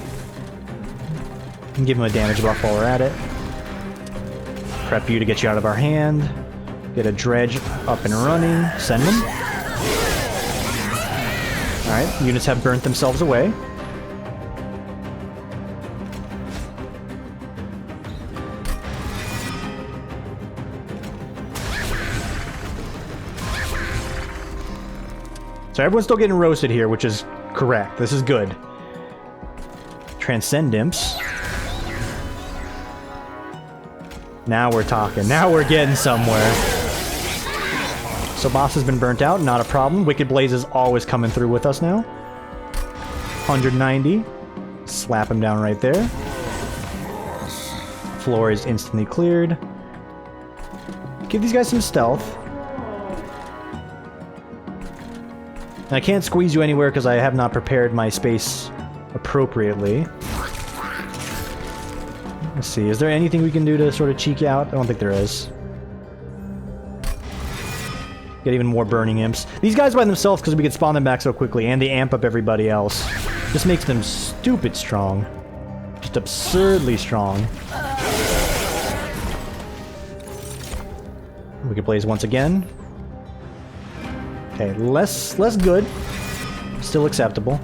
And give him a damage buff while we're at it. Prep you to get you out of our hand. Get a dredge up and running. Send them. Alright, units have burnt themselves away. So everyone's still getting roasted here, which is correct. This is good. Transcend Imps. Now we're talking. Now we're getting somewhere. So boss has been burnt out, not a problem. Wicked Blaze is always coming through with us now. 190. Slap him down right there. Floor is instantly cleared. Give these guys some stealth. And I can't squeeze you anywhere because I have not prepared my space appropriately. Let's see, is there anything we can do to sort of cheek you out? I don't think there is. Get even more burning imps. These guys by themselves, because we can spawn them back so quickly, and they amp up everybody else. Just makes them stupid strong. Just absurdly strong. Wicked Blaze once again. Okay, less good. Still acceptable.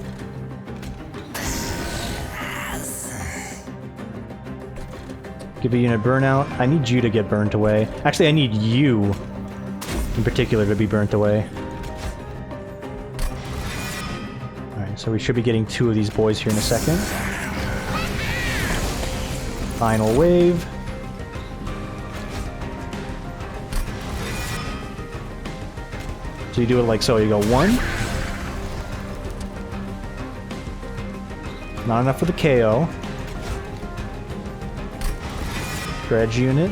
Give a unit burnout. I need you to get burnt away. Actually, I need you in particular to be burnt away. Alright, so we should be getting 2 of these boys here in a second. Final wave. So you do it like so. You go 1. Not enough for the KO. Dredge unit.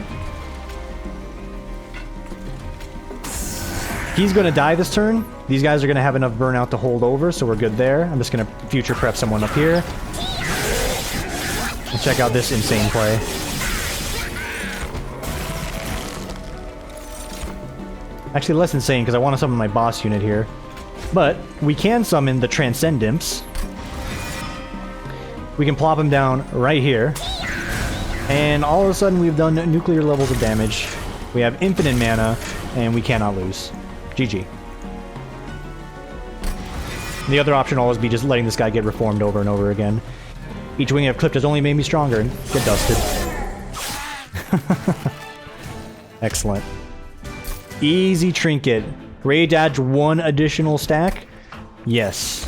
He's going to die this turn. These guys are going to have enough burnout to hold over, so we're good there. I'm just going to future prep someone up here. And check out this insane play. Actually, less insane, because I want to summon my boss unit here. But we can summon the Transcend Imps. We can plop them down right here. And all of a sudden, we've done nuclear levels of damage. We have infinite mana, and we cannot lose. GG. The other option will always be just letting this guy get reformed over and over again. Each wing I've clipped has only made me stronger and get dusted. Excellent. Easy trinket. Rage adds 1 additional stack? Yes.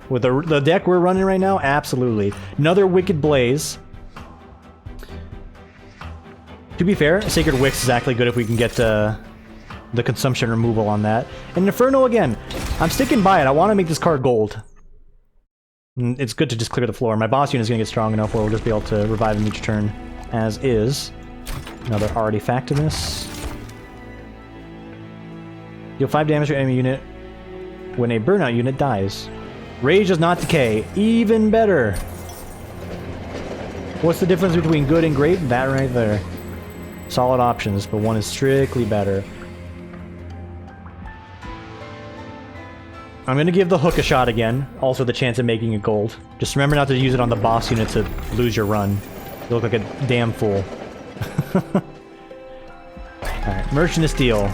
With the deck we're running right now, absolutely. Another Wicked Blaze. To be fair, Sacred Wicks is actually good if we can get the consumption removal on that. And Inferno again. I'm sticking by it. I want to make this card gold. It's good to just clear the floor. My boss unit is going to get strong enough where we'll just be able to revive him each turn, as is. Another artifact in this. Deal 5 damage to enemy unit when a burnout unit dies. Rage does not decay. Even better. What's the difference between good and great? That right there. Solid options, but one is strictly better. I'm gonna give the hook a shot again. Also the chance of making it gold. Just remember not to use it on the boss unit to lose your run. You look like a damn fool. Merchant of Steel.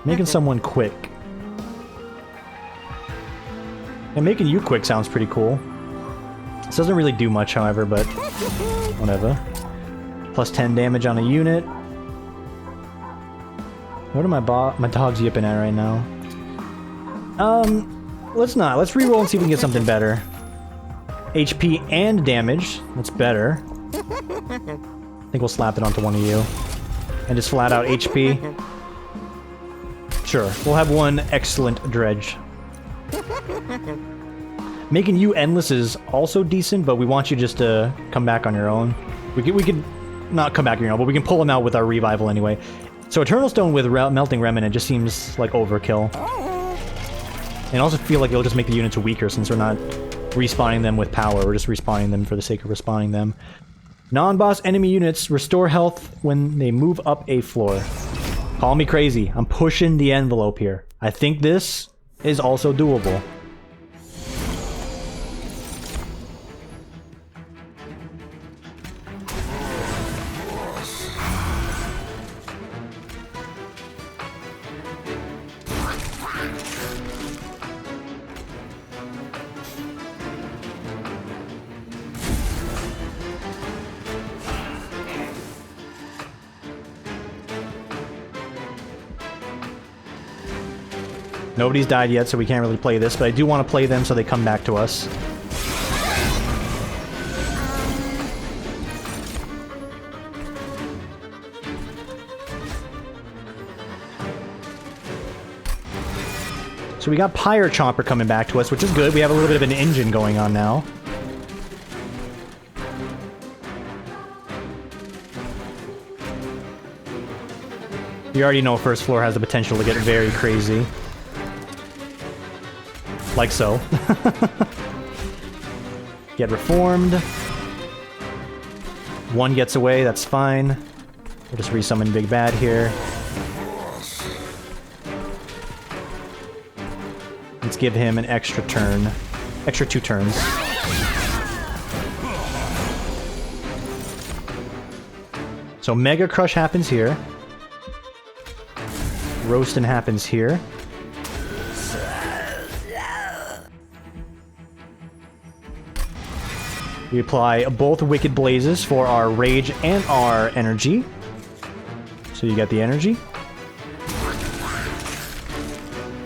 Making someone quick. And making you quick sounds pretty cool. This doesn't really do much, however, but whatever. Plus 10 damage on a unit. What are my dogs yipping at right now? Let's not. Let's reroll and see if we can get something better. HP and damage. That's better. I think we'll slap it onto one of you. And just flat out HP. Sure. We'll have one excellent dredge. Making you endless is also decent, but we want you just to come back on your own. We could not come back on your own, but we can pull them out with our revival anyway. So Eternal Stone with Melting Remnant just seems like overkill. And I also feel like it'll just make the units weaker since we're not respawning them with power. We're just respawning them for the sake of respawning them. Non-boss enemy units restore health when they move up a floor. Call me crazy. I'm pushing the envelope here. I think this is also doable. Nobody's died yet, so we can't really play this, but I do want to play them so they come back to us. So we got Pyre Chomper coming back to us, which is good. We have a little bit of an engine going on now. You already know first floor has the potential to get very crazy. Like so. Get reformed. One gets away, that's fine. We'll just resummon Big Bad here. Let's give him an extra turn. Extra 2 turns. So Mega Crush happens here. Roastin' happens here. We apply both Wicked Blazes for our Rage and our Energy. So you get the Energy.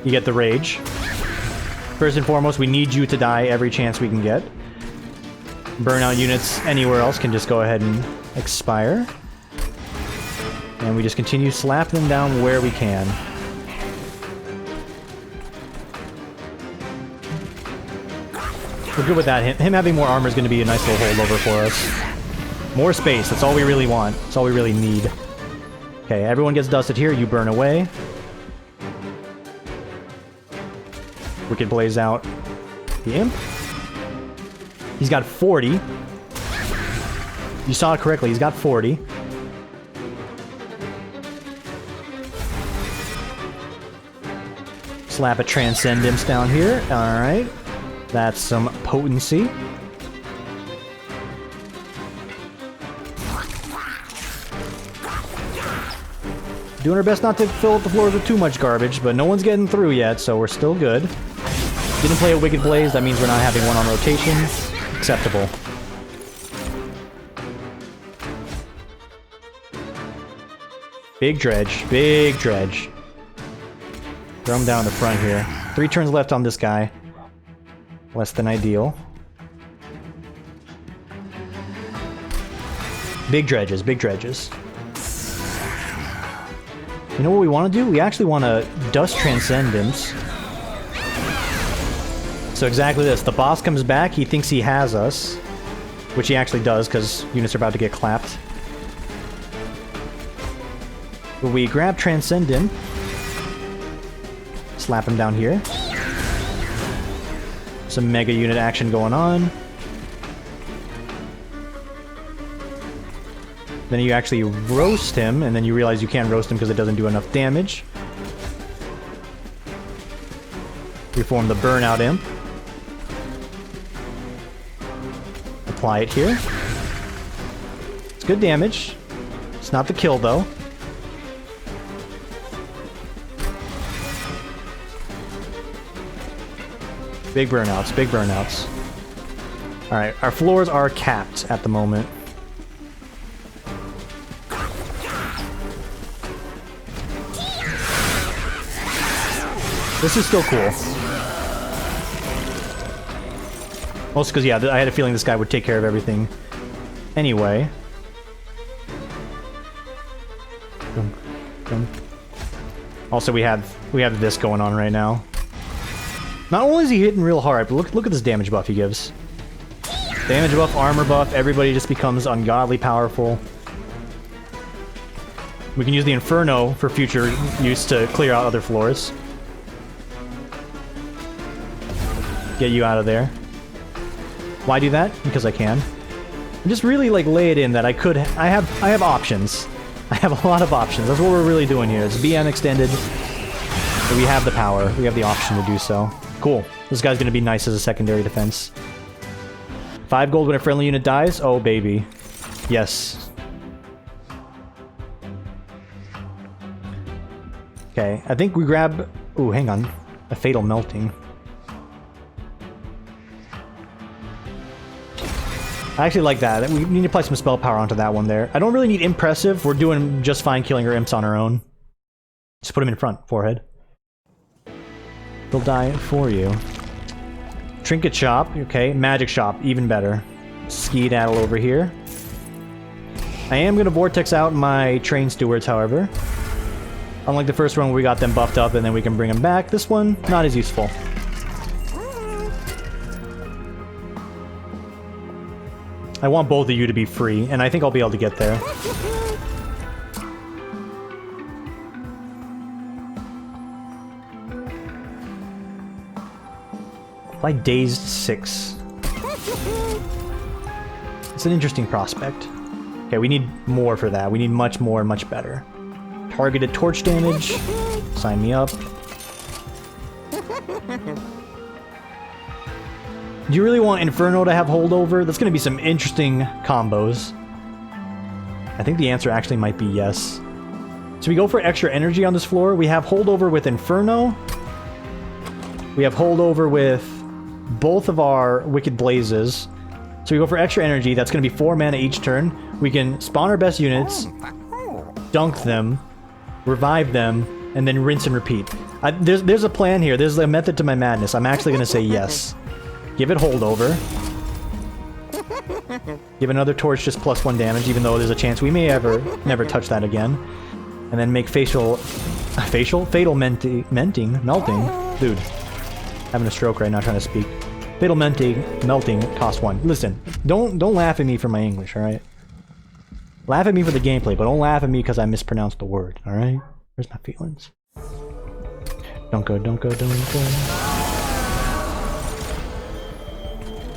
You get the Rage. First and foremost, we need you to die every chance we can get. Burnout units anywhere else can just go ahead and expire. And we just continue slapping them down where we can. We're good with that. Him having more armor is going to be a nice little holdover for us. More space, that's all we really want. That's all we really need. Okay, everyone gets dusted here, you burn away. Wicked Blaze out the Imp. He's got 40. You saw it correctly, he's got 40. Slap a Transcendence down here. Alright. That's some potency. Doing our best not to fill up the floors with too much garbage, but no one's getting through yet, so we're still good. Didn't play a Wicked Blaze, that means we're not having one on rotation. Acceptable. Big dredge, big dredge. Throw him down the front here. 3 turns left on this guy. Less than ideal. Big dredges, big dredges. You know what we want to do? We actually want to Dust Transcendence. So exactly this. The boss comes back, he thinks he has us. Which he actually does, because units are about to get clapped. But we grab Transcend him. Slap him down here. Some mega unit action going on. Then you actually roast him, and then you realize you can't roast him because it doesn't do enough damage. We form the Burnout Imp. apply it here. It's good damage. It's not the kill, though. Big burnouts, big burnouts. Alright, our floors are capped at the moment. This is still cool. Mostly because, yeah, I had a feeling this guy would take care of everything. Anyway. Also, we have this going on right now. Not only is he hitting real hard, but look at this damage buff he gives. Damage buff, armor buff, everybody just becomes ungodly powerful. We can use the Inferno for future use to clear out other floors. Get you out of there. Why do that? Because I can. And just really like lay it in that I have options. I have a lot of options. That's what we're really doing here. It's BM extended. But we have the power. We have the option to do so. Cool. This guy's gonna be nice as a secondary defense. 5 gold when a friendly unit dies? Oh, baby. Yes. Okay, I think we grab... Ooh, hang on. A fatal melting. I actually like that. We need to apply some spell power onto that one there. I don't really need impressive. We're doing just fine killing our imps on our own. Just put him in front. Forehead. They'll die for you. Trinket shop. Okay. Magic shop. Even better. Skedaddle over here. I am going to vortex out my train stewards, however. Unlike the first one where we got them buffed up and then we can bring them back, this one, not as useful. I want both of you to be free, and I think I'll be able to get there. Apply Dazed 6. It's an interesting prospect. Okay, we need more for that. We need much more, much better. Targeted torch damage. Sign me up. Do you really want Inferno to have holdover? That's going to be some interesting combos. I think the answer actually might be yes. So we go for extra energy on this floor. We have holdover with Inferno. We have holdover with both of our Wicked Blazes. So we go for extra energy. That's going to be 4 mana each turn. We can spawn our best units, dunk them, revive them, and then rinse and repeat. There's a plan here. There's a method to my madness. I'm actually going to say yes. Give it holdover. Give another torch just +1 damage, even though there's a chance we may never touch that again. And then make fatal melting. Dude, having a stroke right now trying to speak. Fatal melting cost 1. Listen, don't laugh at me for my English, all right? Laugh at me for the gameplay, but don't laugh at me because I mispronounced the word, all right? Where's my feelings? Don't go.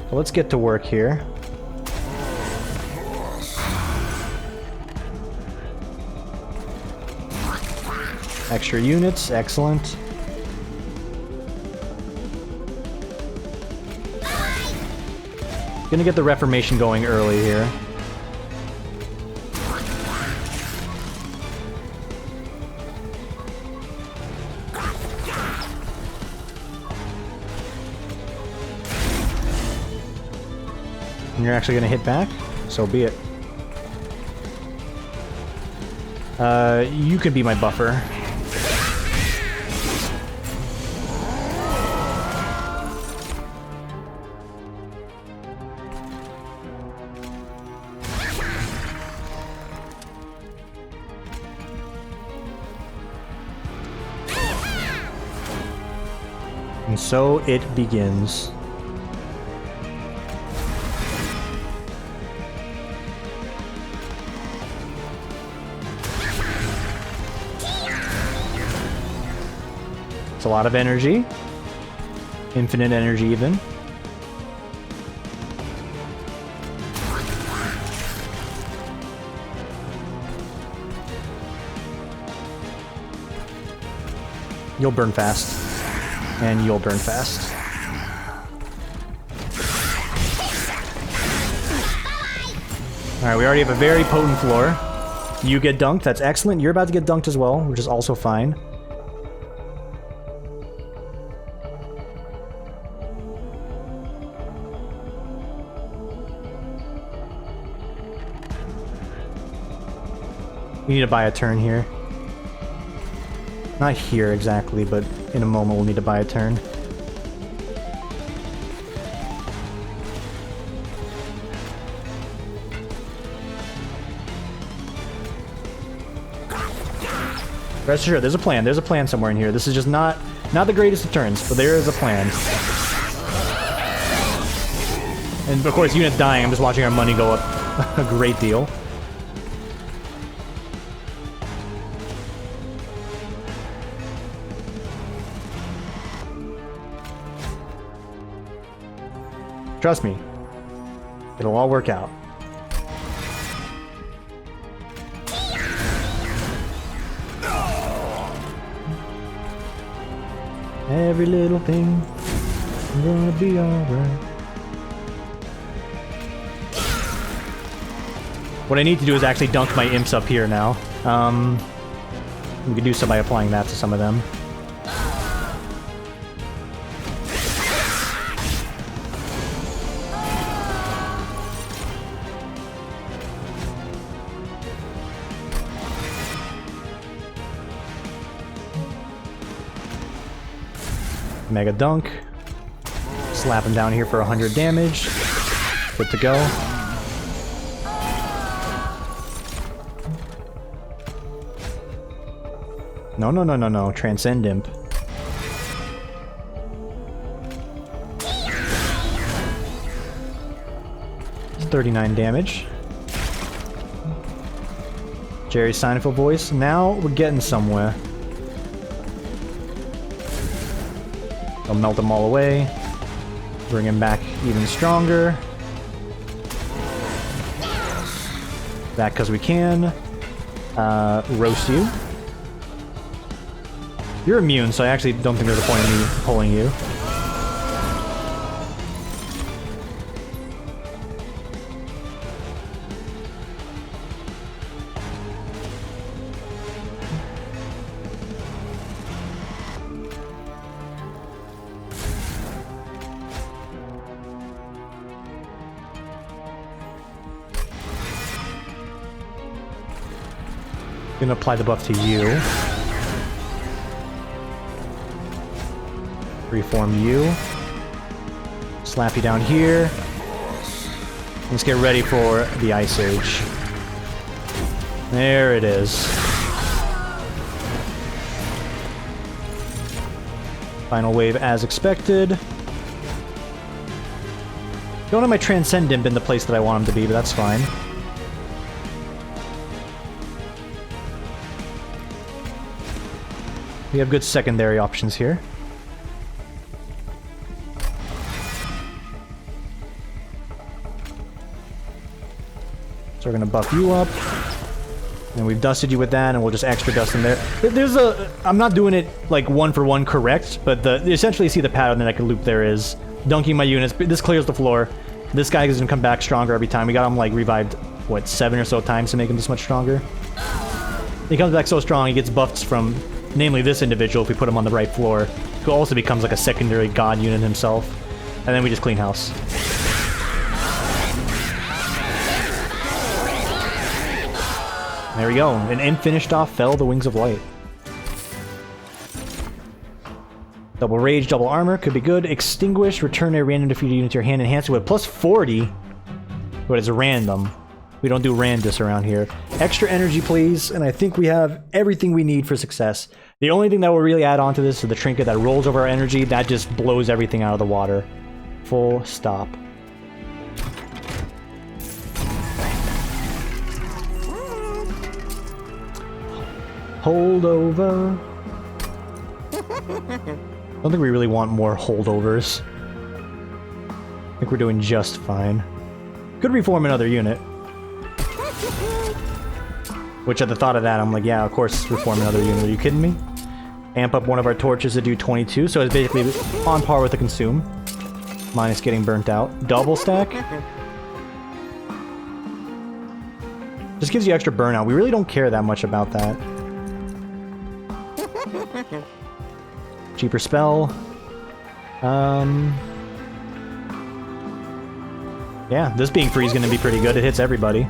So let's get to work here. Extra units, excellent. Gonna get the Reformation going early here. And you're actually gonna hit back? So be it. You can be my buffer. And so it begins. It's a lot of energy. Infinite energy even. You'll burn fast. And you'll burn fast. Alright, we already have a very potent floor. You get dunked, that's excellent. You're about to get dunked as well, which is also fine. We need to buy a turn here. Not here exactly, but in a moment we'll need to buy a turn. Rest assured, there's a plan. There's a plan somewhere in here. This is just not the greatest of turns, but there is a plan. And of course, units dying, I'm just watching our money go up a great deal. Trust me, it'll all work out. Every little thing is gonna be alright. What I need to do is actually dunk my imps up here now. We could do so by applying that to some of them. Mega dunk. Slap him down here for 100 damage. Good to go. No, no, no, no, no. Transcend imp. It's 39 damage. Jerry's Seinfeld voice. Now we're getting somewhere. I'll melt them all away. Bring him back even stronger. Back because we can. Roast you. You're immune, so I actually don't think there's a point in me pulling you. Gonna apply the buff to you. Reform you. Slap you down here. Let's get ready for the Ice Age. There it is. Final wave as expected. Don't have my Transcendent in the place that I want him to be, but that's fine. We have good secondary options here. So we're gonna buff you up. And we've dusted you with that, and we'll just extra dust in there. There's a... I'm not doing it, like, one for one correct, but essentially see the pattern that I can loop there is dunking my units. This clears the floor. This guy is gonna come back stronger every time. We got him, like, revived, what, 7 or so times to make him this much stronger? He comes back so strong, he gets buffs from... namely this individual, if we put him on the right floor, who also becomes like a secondary god unit himself. And then we just clean house. There we go. An imp finished off Fell the Wings of Light. Double rage, double armor, could be good. Extinguish, return a random defeated unit to your hand, enhance it with plus 40. But it's random. We don't do randis around here. Extra energy, please, and I think we have everything we need for success. The only thing that will really add on to this is the trinket that rolls over our energy. That just blows everything out of the water. Full stop. Holdover. I don't think we really want more holdovers. I think we're doing just fine. Could reform another unit. Which at the thought of that, I'm like, yeah, of course, reform another unit. Are you kidding me? Amp up one of our torches to do 22, so it's basically on par with the consume. Minus getting burnt out. Double stack. Just gives you extra burnout. We really don't care that much about that. Cheaper spell. Yeah, this being free is going to be pretty good. It hits everybody.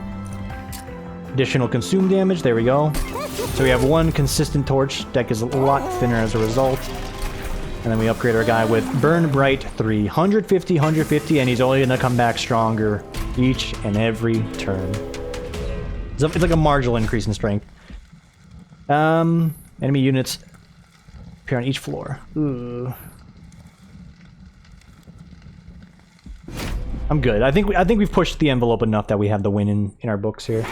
Additional consume damage. There we go. So we have one consistent torch. Deck is a lot thinner as a result. And then we upgrade our guy with Burn Bright 3. 150, 150, and he's only going to come back stronger each and every turn. It's like a marginal increase in strength. Enemy units appear on each floor. Ooh. I'm good. I think we've pushed the envelope enough that we have the win in our books here.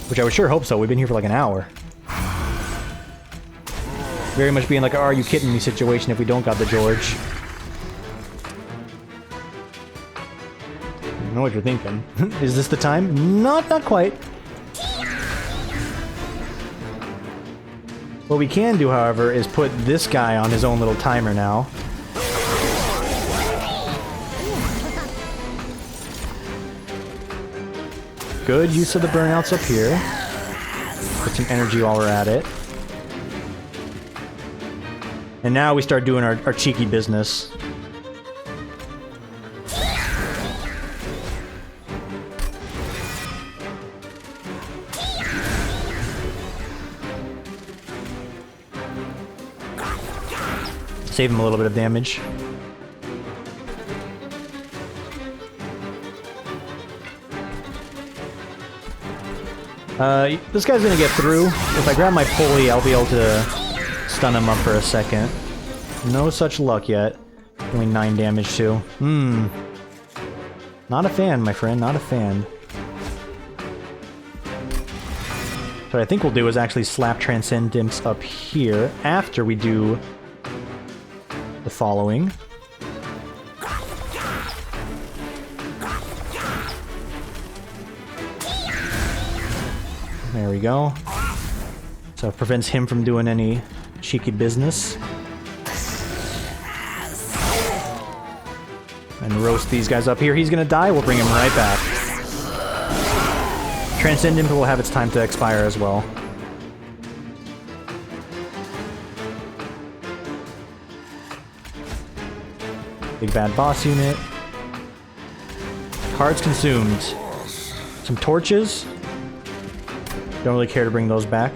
Which I would sure hope so. We've been here for like an hour. Very much being like, are you kidding me situation if we don't got the George. I know what you're thinking. Is this the time? Not quite. What we can do, however, is put this guy on his own little timer now. Good use of the burnouts up here. Put some energy while we're at it. And now we start doing our cheeky business. Save him a little bit of damage. This guy's gonna get through. If I grab my pulley, I'll be able to stun him up for a second. No such luck yet. Only 9 damage too. Not a fan, my friend, not a fan. So what I think we'll do is actually slap Transcendence up here after we do the following. There we go. So it prevents him from doing any cheeky business. And roast these guys up here. He's gonna die, we'll bring him right back. Transcendent will have its time to expire as well. Big bad boss unit. Cards consumed. Some torches. Don't really care to bring those back.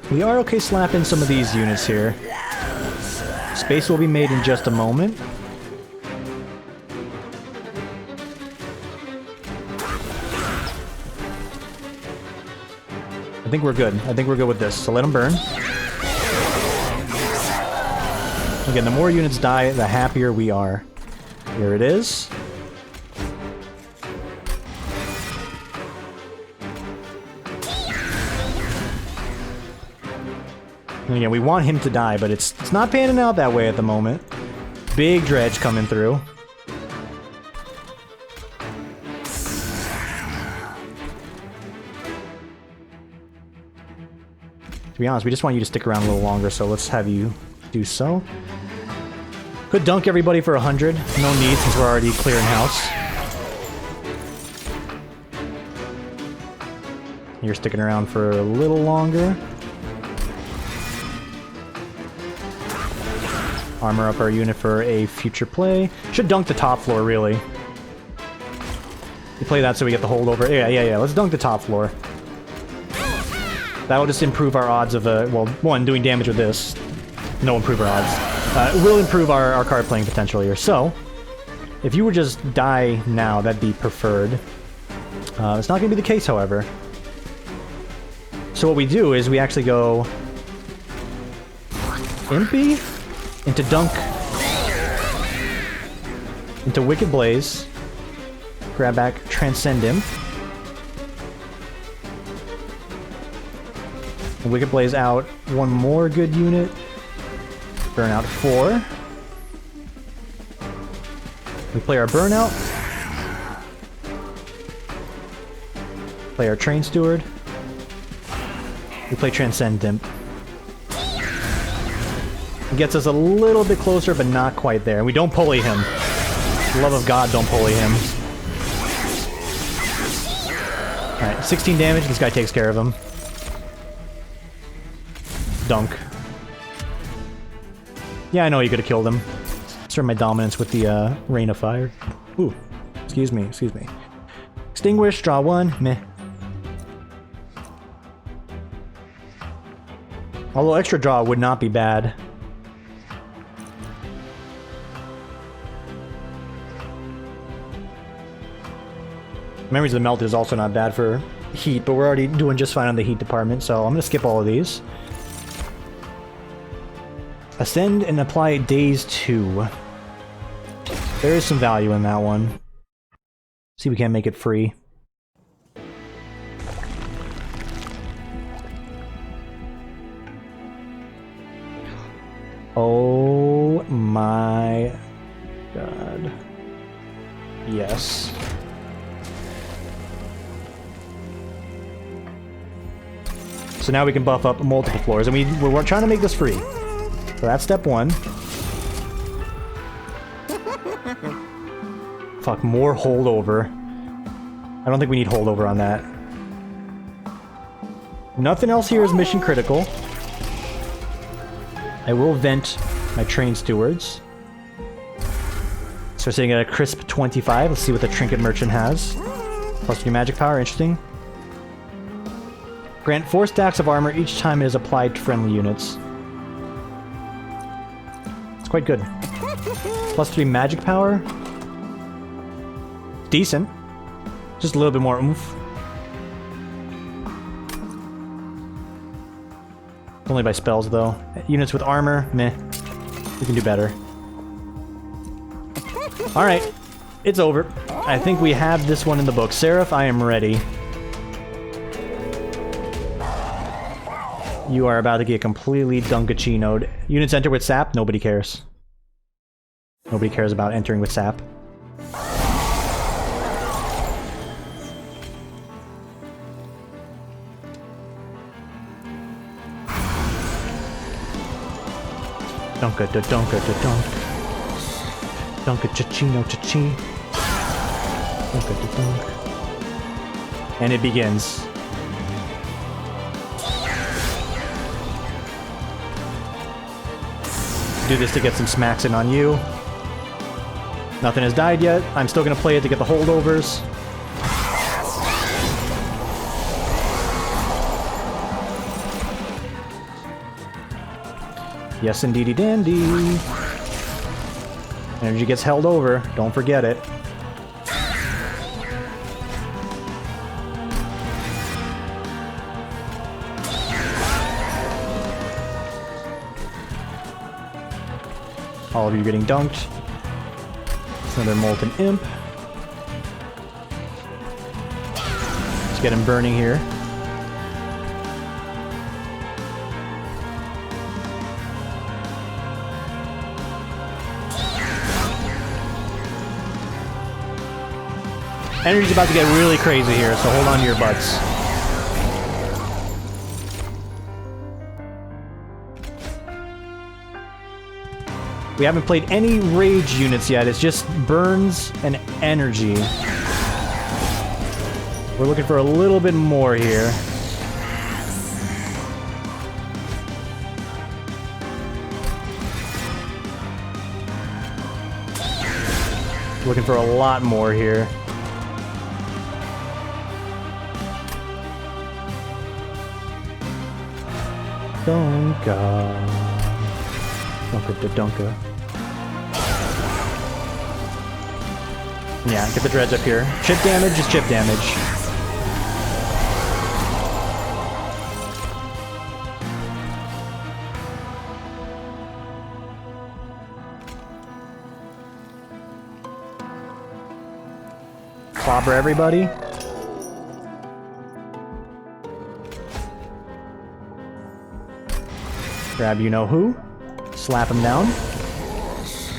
We are okay slapping some of these units here. Space will be made in just a moment. I think we're good. I think we're good with this. So let them burn. Again, the more units die, the happier we are. Here it is. And again, we want him to die, but it's not panning out that way at the moment. Big dredge coming through. To be honest, we just want you to stick around a little longer, so let's have you do so. Could dunk everybody for 100. No need, since we're already clearing house. You're sticking around for a little longer. Armor up our unit for a future play. Should dunk the top floor, really. We play that so we get the holdover. Yeah. Let's dunk the top floor. That'll just improve our odds of, well, one, doing damage with this. No, improve our odds. Will improve our card playing potential here. So, if you would just die now, that'd be preferred. It's not going to be the case, however. So what we do is we actually go Impy into Dunk into Wicked Blaze. Grab back Transcend Imp. Wicked Blaze out one more good unit. Burn out 4. We play our Burnout. Play our Train Steward. We play Transcendent. It gets us a little bit closer, but not quite there. And we don't pulley him. For the love of God, don't pulley him. Alright, 16 damage. This guy takes care of him. Dunk. Yeah, I know you could have killed him. Start my dominance with the Rain of Fire. Ooh. Excuse me, excuse me. Extinguish, draw one. Meh. Although extra draw would not be bad. Memories of the Melt is also not bad for heat, but we're already doing just fine on the heat department, so I'm going to skip all of these. Ascend and apply Daze 2. There is some value in that one. See if we can't make it free. Oh my god. Yes. So now we can buff up multiple floors, and we're trying to make this free. So that's step one. Fuck, more holdover. I don't think we need holdover on that. Nothing else here is mission critical. I will vent my train stewards. So we're sitting at a crisp 25. Let's see what the trinket merchant has. Plus 3 magic power, interesting. Grant 4 stacks of armor each time it is applied to friendly units. It's quite good. Plus 3 magic power. Decent. Just a little bit more oomph. Only by spells, though. Units with armor, meh. We can do better. Alright. It's over. I think we have this one in the book. Seraph, I am ready. You are about to get completely Dunkachino'd. Units enter with sap, nobody cares. Nobody cares about entering with sap. Dunka da dunka da dunk. Dunka chachino chachi. Dunka da dunk. And it begins. Do this to get some smacks in on you. Nothing has died yet. I'm still gonna play it to get the holdovers. Yes, indeedy dandy. Energy gets held over. Don't forget it. All of you getting dunked. It's another Molten Imp. Let's get him burning here. Energy's about to get really crazy here, so hold on to your butts. We haven't played any rage units yet, it's just burns and energy. We're looking for a little bit more here. Looking for a lot more here. Donka. Donka da donka. Yeah, get the dreads up here. Chip damage is chip damage. Clobber everybody. Grab you-know-who. Slap him down.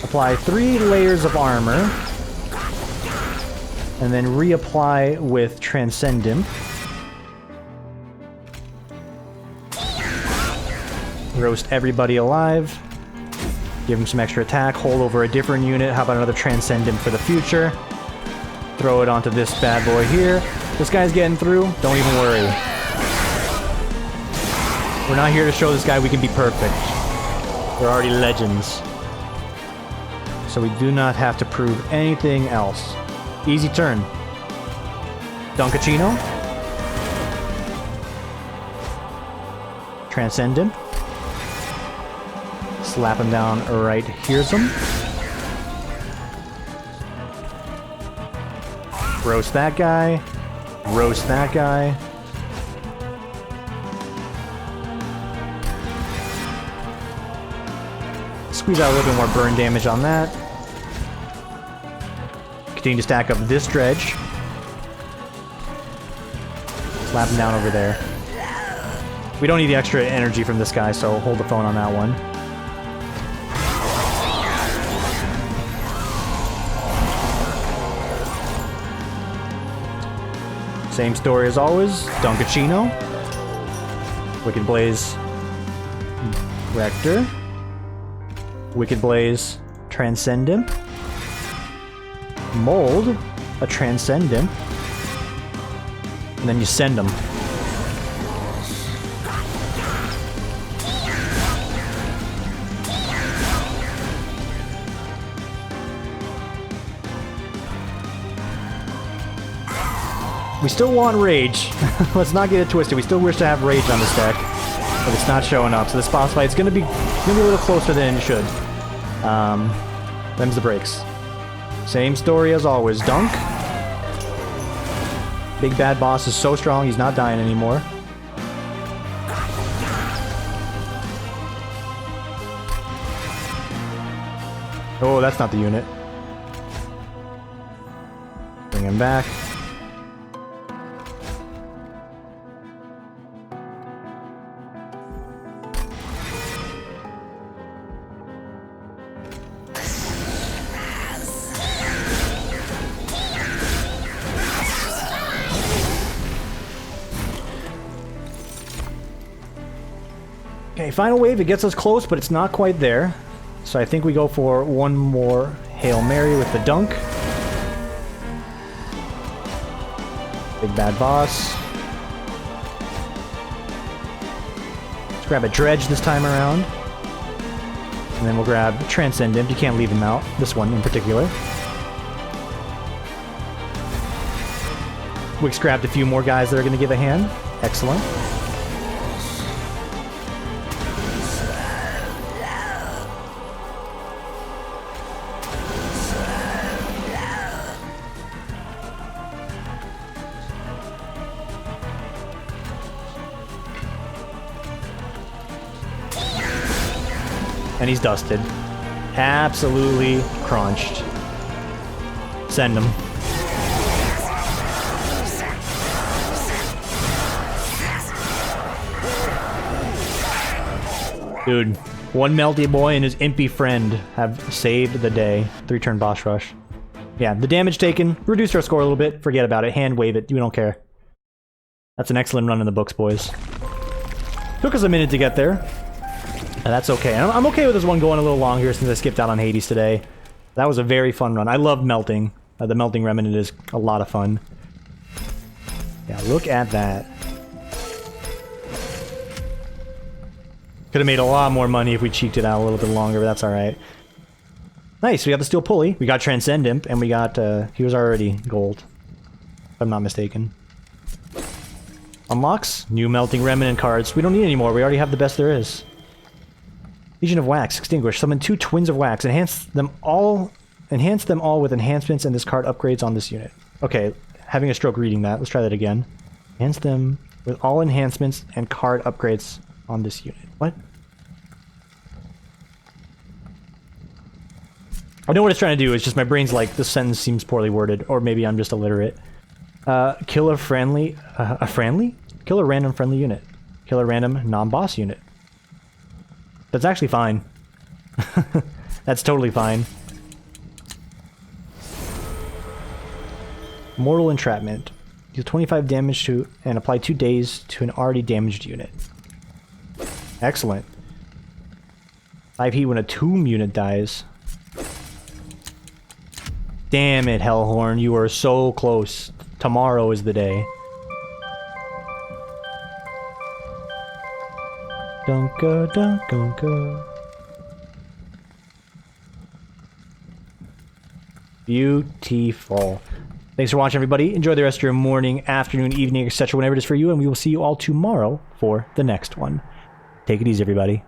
Apply 3 layers of armor. And then reapply with Transcendent. Roast everybody alive. Give him some extra attack. Hold over a different unit. How about another Transcendent for the future? Throw it onto this bad boy here. This guy's getting through. Don't even worry. We're not here to show this guy we can be perfect. We're already legends. So we do not have to prove anything else. Easy turn. Dunkachino. Transcendent. Slap him down right here's him. Roast that guy. Roast that guy. Squeeze out a little bit more burn damage on that. Continue to stack up this dredge. Slap him down over there. We don't need the extra energy from this guy, so hold the phone on that one. Same story as always. Dunkachino. Wicked Blaze. Rector. Wicked Blaze. Transcendent. Mold. A Transcendent. And then you send them. We still want Rage. Let's not get it twisted. We still wish to have Rage on this deck, but it's not showing up. So this boss fight's gonna be a little closer than it should. Them's the breaks. Same story as always. Dunk. Big bad boss is so strong he's not dying anymore. Oh, that's not the unit. Bring him back. Okay, final wave, it gets us close, but it's not quite there. So I think we go for one more Hail Mary with the dunk. Big bad boss. Let's grab a dredge this time around. And then we'll grab Transcendent. You can't leave him out, this one in particular. Wix grabbed a few more guys that are going to give a hand. Excellent. And he's dusted. Absolutely crunched. Send him. Dude, one melty boy and his impy friend have saved the day. 3-turn boss rush. Yeah, the damage taken. Reduced our score a little bit. Forget about it. Hand wave it. We don't care. That's an excellent run in the books, boys. Took us a minute to get there. That's okay. I'm okay with this one going a little longer since I skipped out on Hades today. That was a very fun run. I love melting. The melting remnant is a lot of fun. Yeah, look at that. Could have made a lot more money if we cheeked it out a little bit longer, but that's alright. Nice, we got the Steel Pulley, we got Transcendent, and we got, he was already gold. If I'm not mistaken. Unlocks, new Melting Remnant cards. We don't need any more, we already have the best there is. Legion of Wax, extinguish. Summon 2 Twins of Wax. Enhance them all with enhancements and this card upgrades on this unit. Okay, having a stroke reading that. Let's try that again. Enhance them with all enhancements and card upgrades on this unit. What? I know what it's trying to do. It's just my brain's like, this sentence seems poorly worded, or maybe I'm just illiterate. Kill a friendly, Kill a random friendly unit. Kill a random non-boss unit. That's actually fine. That's totally fine. Mortal Entrapment. Deal 25 damage to and apply 2 days to an already damaged unit. Excellent. 5 heat when a tomb unit dies. Damn it, Hellhorn. You are so close. Tomorrow is the day. Dunka, dunka, dunka. Beautiful. Thanks for watching, everybody. Enjoy the rest of your morning, afternoon, evening, etc., whenever it is for you, and we will see you all tomorrow for the next one. Take it easy, everybody.